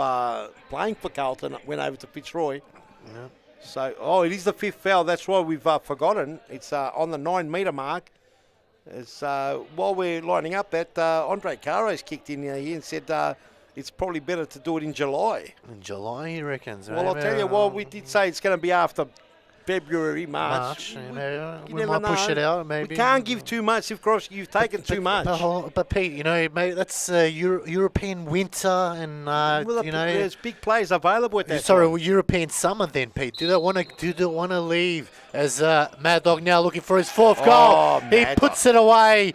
playing for Carlton, went over to Fitzroy. Yeah. So, it is the 5th foul. That's why we've forgotten. It's on the 9-metre mark. It's, while we're lining up that, Andre Caro's kicked in here and said it's probably better to do it in July. In July, he reckons. Well, I'll tell you what, we did say it's going to be after February, March. We might push it out, maybe. We can't give too much if you've taken too much. But Pete, you know, mate, that's European winter, and you know, there's big players available at that. Sorry, well, European summer then, Pete. Do they want to leave? As Mad Dog now looking for his 4th goal. He puts it away,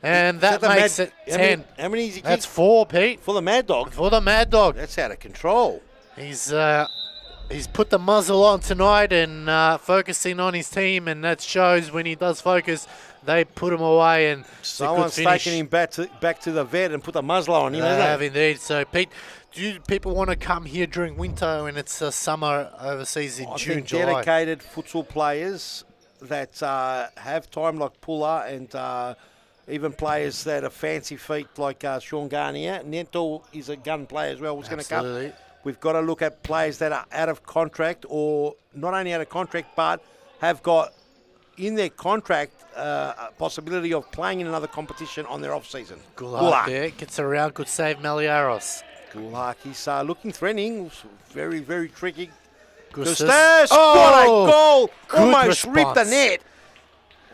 and that makes it 10. How many is he? That's 4, Pete. For the Mad Dog. For the Mad Dog. That's out of control. He's put the muzzle on tonight and focusing on his team, and that shows when he does focus, they put him away. And someone's taken him back to the vet and put the muzzle on him. They have indeed. So, Pete, do people want to come here during winter when it's summer overseas in June, July? Dedicated futsal players that have time like Pulla and even players that are fancy feet like Sean Garnier. Nento is a gun player as well. Was going to come. We've got to look at players that are out of contract, or not only out of contract, but have got in their contract a possibility of playing in another competition on their off-season. Gulhak there, gets around, good save, Maliaros. Gulhak, he's looking threatening, very, very tricky. Gustas, what a goal! Almost response. ripped the net.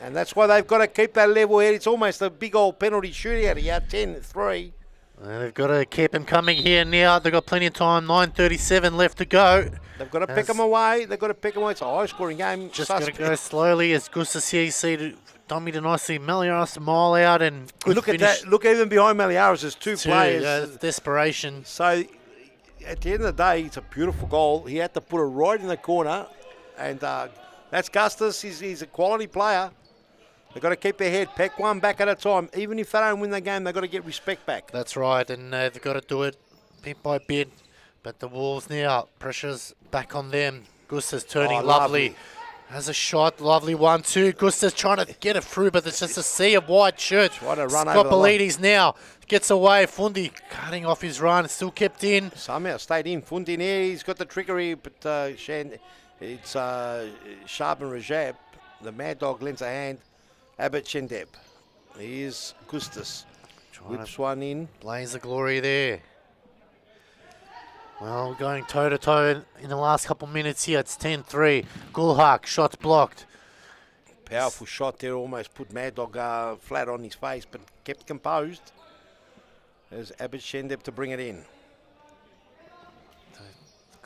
And that's why they've got to keep that level head. It's almost a big old penalty shootout here, 10-3. They've got to keep him coming here now. They've got plenty of time, 9:37 left to go. They've got to pick them away. They've got to pick them away. It's a high-scoring game. Just got to go slowly as Gustas here. You see Dominic nicely, Maliaros a mile out, and good look finish. At that. Look, even behind Maliaros, there's two players. It's desperation. So, at the end of the day, it's a beautiful goal. He had to put it right in the corner, and that's Gustas. He's a quality player. They've got to keep their head, peck one back at a time. Even if they don't win the game, they've got to get respect back. That's right, and they've got to do it bit by bit. But the Wolves now, pressure's back on them. Gustas turning lovely. Has a shot, lovely 1-2. Gustas trying to get it through, but it's just a sea of white shirts. Trying to run over the line. Now gets away. Fundi cutting off his run, still kept in. Somehow stayed in. Fundi there, he's got the trickery, but it's Sharp and Rajab. The Mad Dog lends a hand. Abbott Shendeb. Here's Gustas. Whips one in. Blaze the glory there. Well, going toe-to-toe in the last couple minutes here. It's 10-3. Gulhak, shots blocked. Powerful shot there. Almost put Mad Dog flat on his face, but kept composed. There's Abbott Shendeb to bring it in.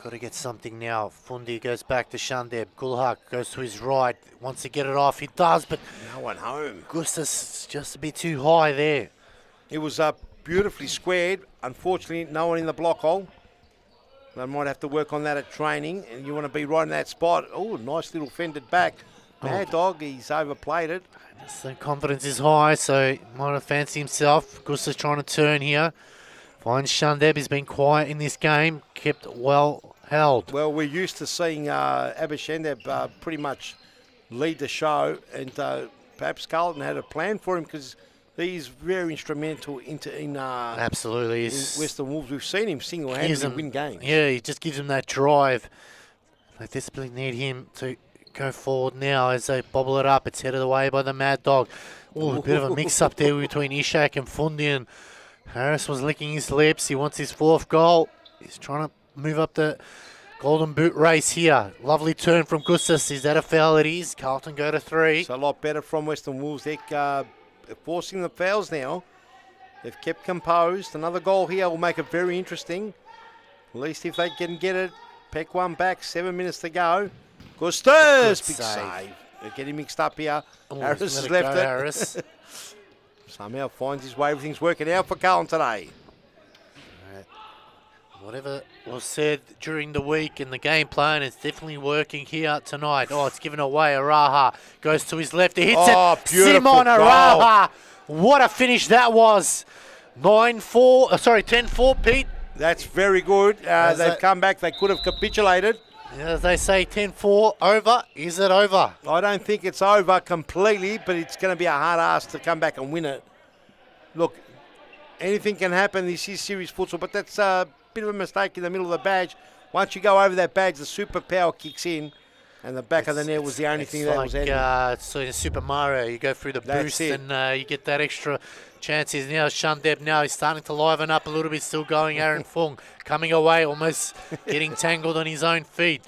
Got to get something now. Fundi goes back to Shandeb. Gulhak goes to his right. Wants to get it off. He does, but no one home. Gustas just a bit too high there. It was beautifully squared. Unfortunately, no one in the block hole. They might have to work on that at training, and you want to be right in that spot. Oh, nice little fended back. Mad Dog, he's overplayed it. The confidence is high, so he might have fancied himself. Gustas trying to turn here. Finds Shandeb. He's been quiet in this game. Kept well held. Well, we're used to seeing Abba Shandeb pretty much lead the show, and perhaps Carlton had a plan for him because he's very instrumental in absolutely in Western Wolves. We've seen him single-handedly win games. Yeah, he just gives them that drive. They desperately need him to go forward now as they bobble it up. It's headed away by the Mad Dog. Oh, a bit of a mix-up there between Ishak and Fundi, and Harris was licking his lips. He wants his 4th goal. He's trying to move up the golden boot race here. Lovely turn from Gustas. Is that a foul? It is. Carlton go to 3. It's a lot better from Western Wolves. They're forcing the fouls now. They've kept composed. Another goal here will make it very interesting. At least if they can get it, peck one back. 7 minutes to go. Gustas, big save. They're getting mixed up here. Harris has left it. Harris. Somehow finds his way. Everything's working out for Carlton today. Whatever was said during the week in the game plan is definitely working here tonight. Oh, it's given away. Araha goes to his left. He hits it. Beautiful Simon goal. Araha. What a finish that was. 10-4, Pete. That's very good. They've come back. They could have capitulated. As they say, 10-4 over. Is it over? I don't think it's over completely, but it's going to be a hard ask to come back and win it. Look, anything can happen. This is serious futsal, but that's a bit of a mistake in the middle of the badge. Once you go over that badge, the superpower kicks in, and the back of the net was the only thing that was ending. It's like Super Mario. You go through the boost and you get that extra chances. Now Shandeb now is starting to liven up a little bit, still going. Aaron Fung coming away, almost getting tangled on his own feet.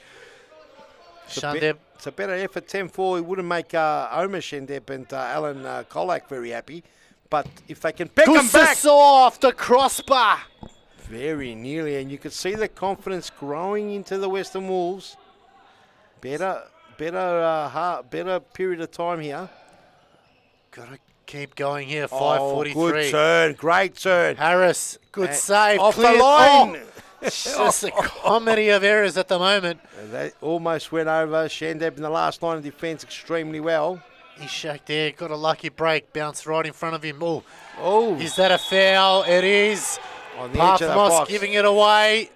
Shandeb. It's a better effort, 10-4. It wouldn't make Omer Shandeb and Alan Kolak very happy. But if they can pick them back. Off the crossbar. Very nearly, and you could see the confidence growing into the Western Wolves. Better period of time here. Got to keep going here. 5:43. Good turn, great turn. Harris, good save. Off the line. It's just a comedy of errors at the moment. And they almost went over Shandeb in the last line of defence extremely well. Ishak there, got a lucky break, bounced right in front of him. Oh, is that a foul? It is. On the edge of the box. Giving it away.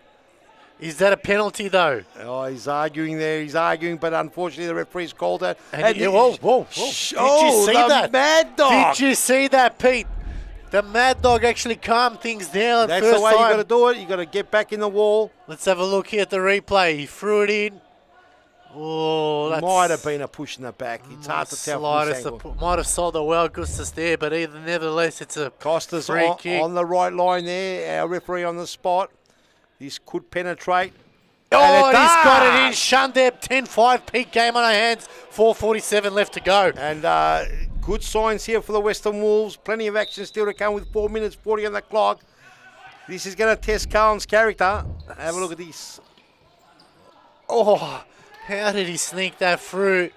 Is that a penalty though? Oh, he's arguing there. He's arguing, but unfortunately the referee's called it. Whoa. Did you see that? Mad Dog. Did you see that, Pete? The Mad Dog actually calmed things down. That's the way you got to do it. You got to get back in the wall. Let's have a look here at the replay. He threw it in. Oh, that might have been a push in the back. It's hard to tell. Might have sold it well, Gustas there, but nevertheless, it's a Costas free kick. On the right line there. Our referee on the spot. This could penetrate. Oh, he's got it in. Shandeb, 10-5, peak game on our hands. 4:47 left to go. And good signs here for the Western Wolves. Plenty of action still to come with 4 minutes 40 on the clock. This is going to test Cohen's character. Have a look at this. Oh, how did he sneak that through?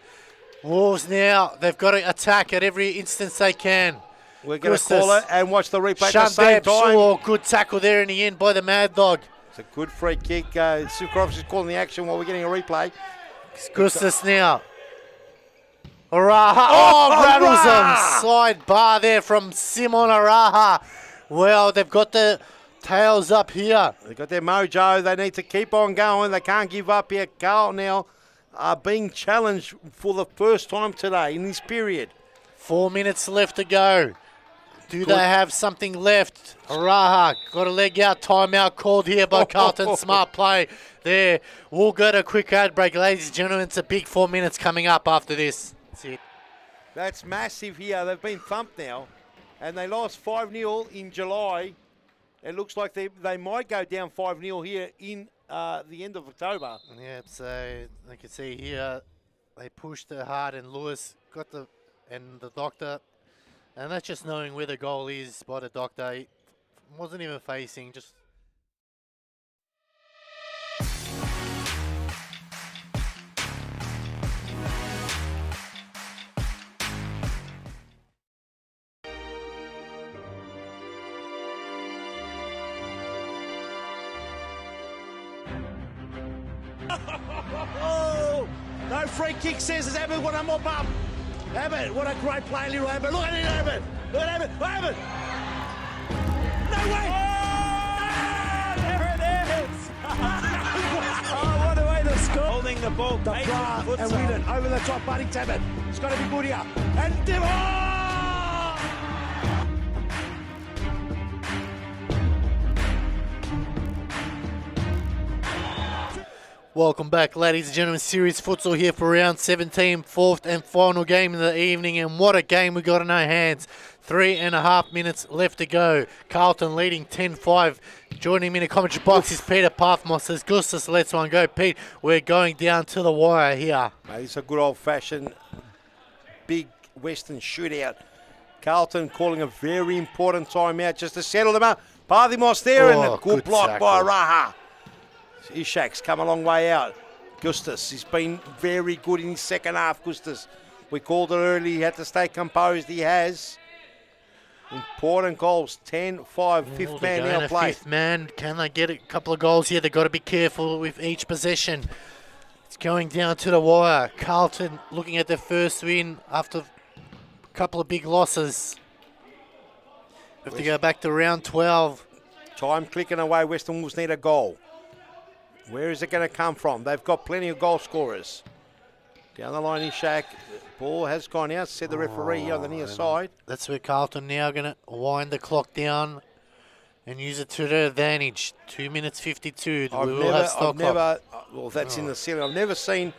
Wolves now, they've got to attack at every instance they can. We're going to call it and watch the replay at the same time. Oh, good tackle there in the end by the Mad Dog. It's a good free kick. Sukrovs is calling the action while we're getting a replay. Gustas now. Araha. Rattles him. Side bar there from Simon Araha. Well, they've got the tails up here. They've got their mojo. They need to keep on going. They can't give up here. Carl now are being challenged for the first time today in this period. 4 minutes left to go. Do they have something left? Araha got a leg out. Timeout called here by Carlton. Smart play there. We'll go to a quick ad break. Ladies and gentlemen, it's a big 4 minutes coming up after this. That's it. That's massive here. They've been thumped now. And they lost 5-0 in July. It looks like they might go down 5-0 here in the end of October. Yeah, so you can see here they pushed it hard and Lewis got the doctor. And that's just knowing where the goal is by the doctor. He wasn't even facing, just... No free kick says it's Abbott. What a mop up. Abbott, what a great play, little Abbott. Look at it, Abbott. Look at Abbott. Abbott. No way. Oh, there it is. Oh, what a way to score. Holding the ball. The bra and win it. Over the top, Buddy Abbott. It's got to be good here. And Welcome back, ladies and gentlemen. Series futsal here for round 17, fourth and final game of the evening. And what a game we got in our hands. 3.5 minutes left to go. Carlton leading 10-5. Joining me in the commentary box is Peter Pathmos. Says Gustas, let's one go. Pete, we're going down to the wire here. Mate, it's a good old-fashioned big Western shootout. Carlton calling a very important timeout just to settle them up. Pathmos there and a good block tackle by Raha. Ishak's come a long way out. Gustas, he's been very good in his second half, Gustas. We called it early, he had to stay composed, he has. Important goals, 10-5, fifth man now played. Fifth man, can they get a couple of goals here? They've got to be careful with each possession. It's going down to the wire. Carlton looking at their first win after a couple of big losses. Have to go back to round 12. Time clicking away. Western Wolves need a goal. Where is it going to come from? They've got plenty of goal scorers. Down the line is Shaq. Ball has gone out, said the referee here on the near side. That's where Carlton now going to wind the clock down and use it to their advantage. 2 minutes 52. Well, that's in the ceiling. I've never seen,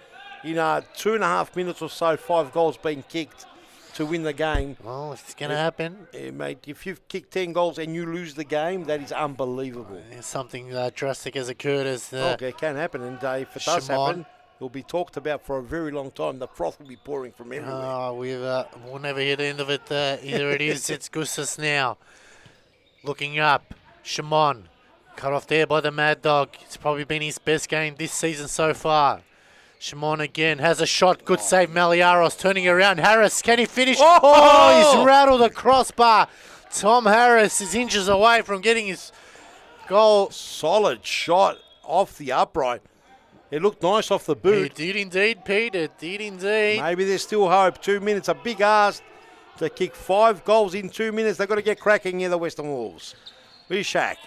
2.5 minutes or so, 5 goals being kicked to win the game. Oh, it's going to happen. Mate, if you've kicked 10 goals and you lose the game, that is unbelievable. Something drastic has occurred. It can happen, and if it does happen, it'll be talked about for a very long time. The froth will be pouring from everywhere. We'll never hear the end of it. Here it is. It's Gustas now. Looking up. Shimon. Cut off there by the Mad Dog. It's probably been his best game this season so far. Shimon again has a shot. Good save. Maliaros turning around. Harris, can he finish? Oh, he's rattled the crossbar. Tom Harris is inches away from getting his goal. Solid shot off the upright. It looked nice off the boot. It did indeed, Pete. It did indeed. Maybe there's still hope. 2 minutes, a big ask to kick 5 goals in 2 minutes. They've got to get cracking here, the Western Wolves. Rishak.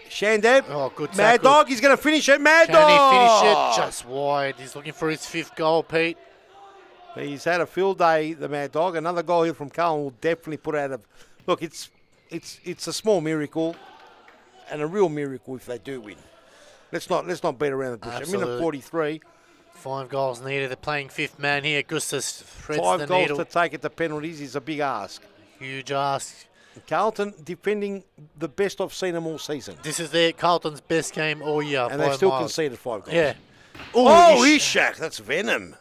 Shandeb. Oh, good Mad tackle. Dog, he's going to finish it. Mad Dog. Can he finish it? Just wide. He's looking for his 5th goal, Pete. He's had a field day, the Mad Dog. Another goal here from Carlton will definitely put out of... Look, it's a small miracle and a real miracle if they do win. Let's not beat around the bush. Absolutely. A minute 43. 5 goals needed. They're playing 5th man here. Gustas threads 5 the goals needle. to take it to penalties is a big ask. Huge ask. Carlton defending the best I've seen them all season. This is Carlton's best game all year. And they've still conceded 5 goals. Yeah. Ishak. That's venom.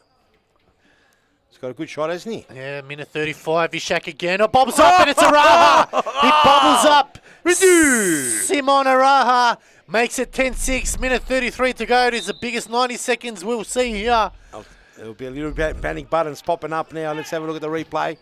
He's got a good shot, hasn't he? Yeah, minute 35. Ishak again. It bobbles up and it's Araha. He bobbles up. Simon Araha makes it 10-6. Minute 33 to go. It is the biggest 90 seconds we'll see here. There'll be a little bit panic buttons popping up now. Let's have a look at the replay.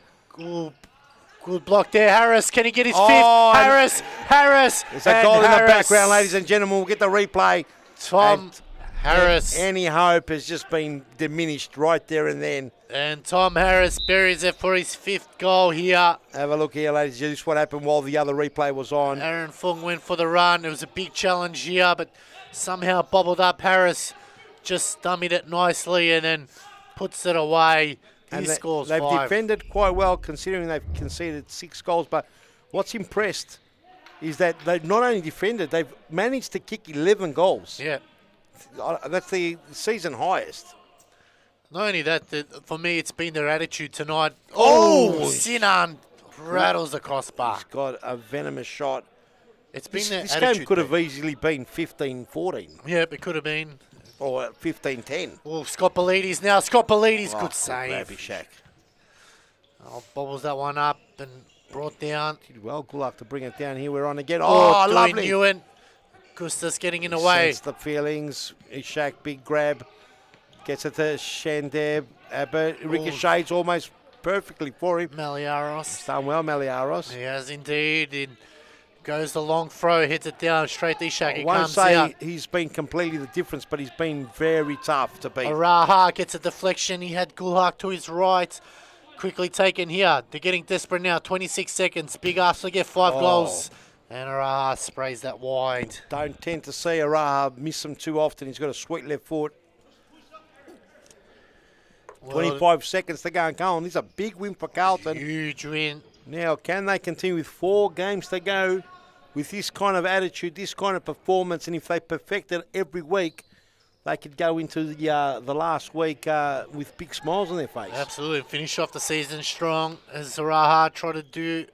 Good block there. Harris, can he get his 5th? Harris. There's a goal in the background, ladies and gentlemen. We'll get the replay. Tom Harris. Any hope has just been diminished right there and then. And Tom Harris buries it for his 5th goal here. Have a look here, ladies and gentlemen. This is what happened while the other replay was on. Aaron Fung went for the run. It was a big challenge here, but somehow bobbled up. Harris just stummied it nicely and then puts it away. He scores 5. They've defended quite well considering they've conceded 6 goals. But what's impressed is that they've not only defended, they've managed to kick 11 goals. Yeah. That's the season highest. Not only that, for me, it's been their attitude tonight. Sinan rattles the crossbar. He's got a venomous shot. It's been their this attitude. game could have easily been 15-14. Yeah, it could have been. Or 15-10. Oh, Scott Polides now. Scott Polides, good save. Shaq. Bobbles that one up and brought down. Did well, good luck to bring it down here. We're on again. Lovely. Ewan. Gustas getting in the way. Sense the feelings. Ishak, big grab. Gets it to Shandeb. Abbott. Ricochets almost perfectly for him. Maliaros. Done well, Maliaros. He has indeed. Goes the long throw, hits it down straight to Ishak. I won't say he's been completely the difference, but he's been very tough to beat. Araha gets a deflection. He had Gulhak to his right. Quickly taken here. They're getting desperate now. 26 seconds. Big ask to get 5 goals. And Araha sprays that wide. Don't tend to see Araha miss them too often. He's got a sweet left foot. 25 seconds to go and Carlton. This is a big win for Carlton. Huge win. Now, can they continue with 4 games to go with this kind of attitude, this kind of performance? And if they perfect it every week, they could go into the last week with big smiles on their face. Absolutely. Finish off the season strong as Araha tried to do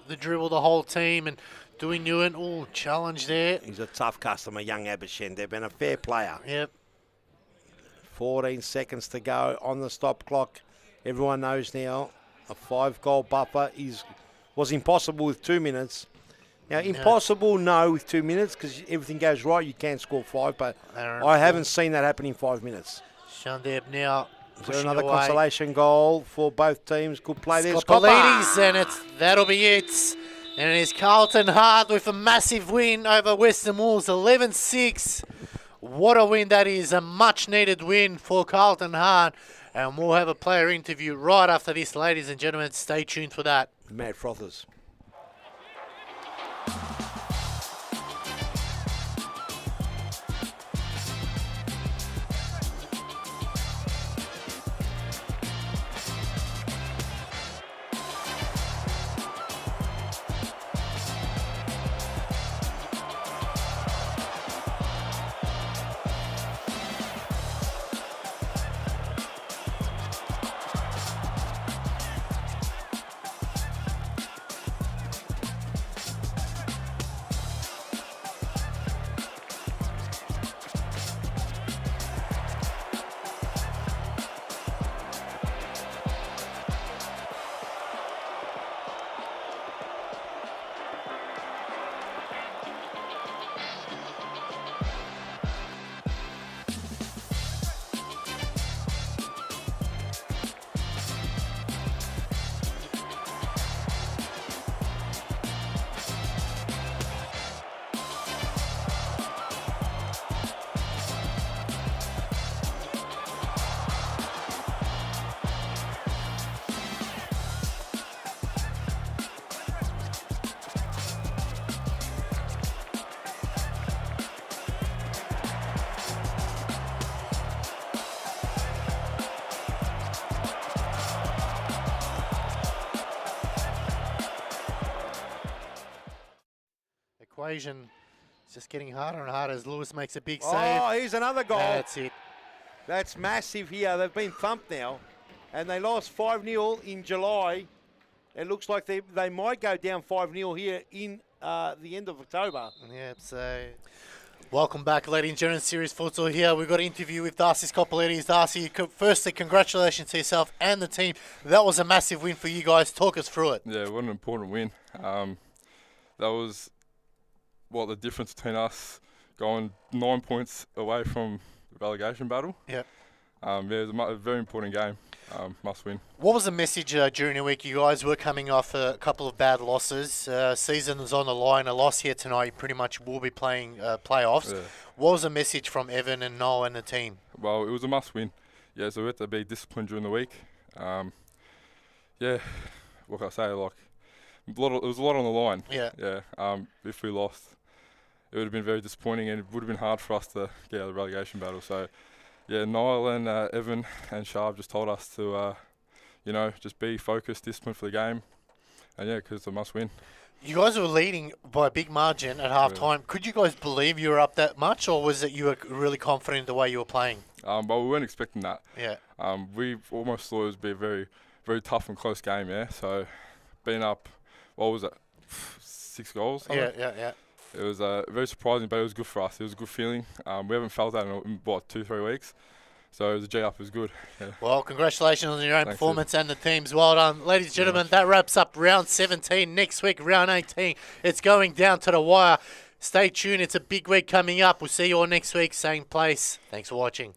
the dribble the whole team and doing Ewan. Oh, challenge there. He's a tough customer, young Abbott Shendeb, and a fair player. Yep. 14 seconds to go on the stop clock. Everyone knows now a 5-goal buffer was impossible with 2 minutes. Now, impossible, no, with 2 minutes, because everything goes right, you can score 5, but I haven't seen that happen in 5 minutes. Shandeb now Is there another consolation goal for both teams? Good play there, Scoppolides, and that'll be it. And it is Carlton Hart with a massive win over Western Wolves, 11-6. What a win that is, a much-needed win for Carlton Hart. And we'll have a player interview right after this, ladies and gentlemen. Stay tuned for that. Mad Frothers. Equation is just getting harder and harder as Lewis makes a big save. Oh, here's another goal. That's it. That's massive here. They've been thumped now, and they lost 5-0 in July. It looks like they might go down 5-0 here in the end of October. Yep, so welcome back, ladies and gentlemen. Series Futsal here. We've got an interview with Darcy Scoppolides. Darcy, firstly, congratulations to yourself and the team. That was a massive win for you guys. Talk us through it. Yeah, what an important win. That was the difference between us going 9 points away from the relegation battle. Yeah. It was a very important game. Must win. What was the message during the week? You guys were coming off a couple of bad losses. Season was on the line. A loss here tonight, you pretty much will be playing playoffs. Yeah. What was the message from Evan and Noel and the team? Well, it was a must win. Yeah, so we had to be disciplined during the week. Yeah, what can I say? Like, it was a lot on the line. Yeah. Yeah. If we lost, it would have been very disappointing, and it would have been hard for us to get out of the relegation battle. So, yeah, Niall and Evan and Sharp just told us to, just be focused, disciplined for the game, and yeah, because it's a must win. You guys were leading by a big margin at half time. Could you guys believe you were up that much, or was it you were really confident in the way you were playing? But we weren't expecting that. Yeah. We almost thought it would be a very, very tough and close game. Yeah. So, being up, what was it, 6 goals? Yeah. It was very surprising, but it was good for us. It was a good feeling. We haven't felt that in 2-3 weeks. So the G-up was good. Yeah. Well, congratulations on your own performance and the team's. Well done. Ladies and gentlemen, that wraps up round 17. Next week, round 18. It's going down to the wire. Stay tuned. It's a big week coming up. We'll see you all next week, same place. Thanks for watching.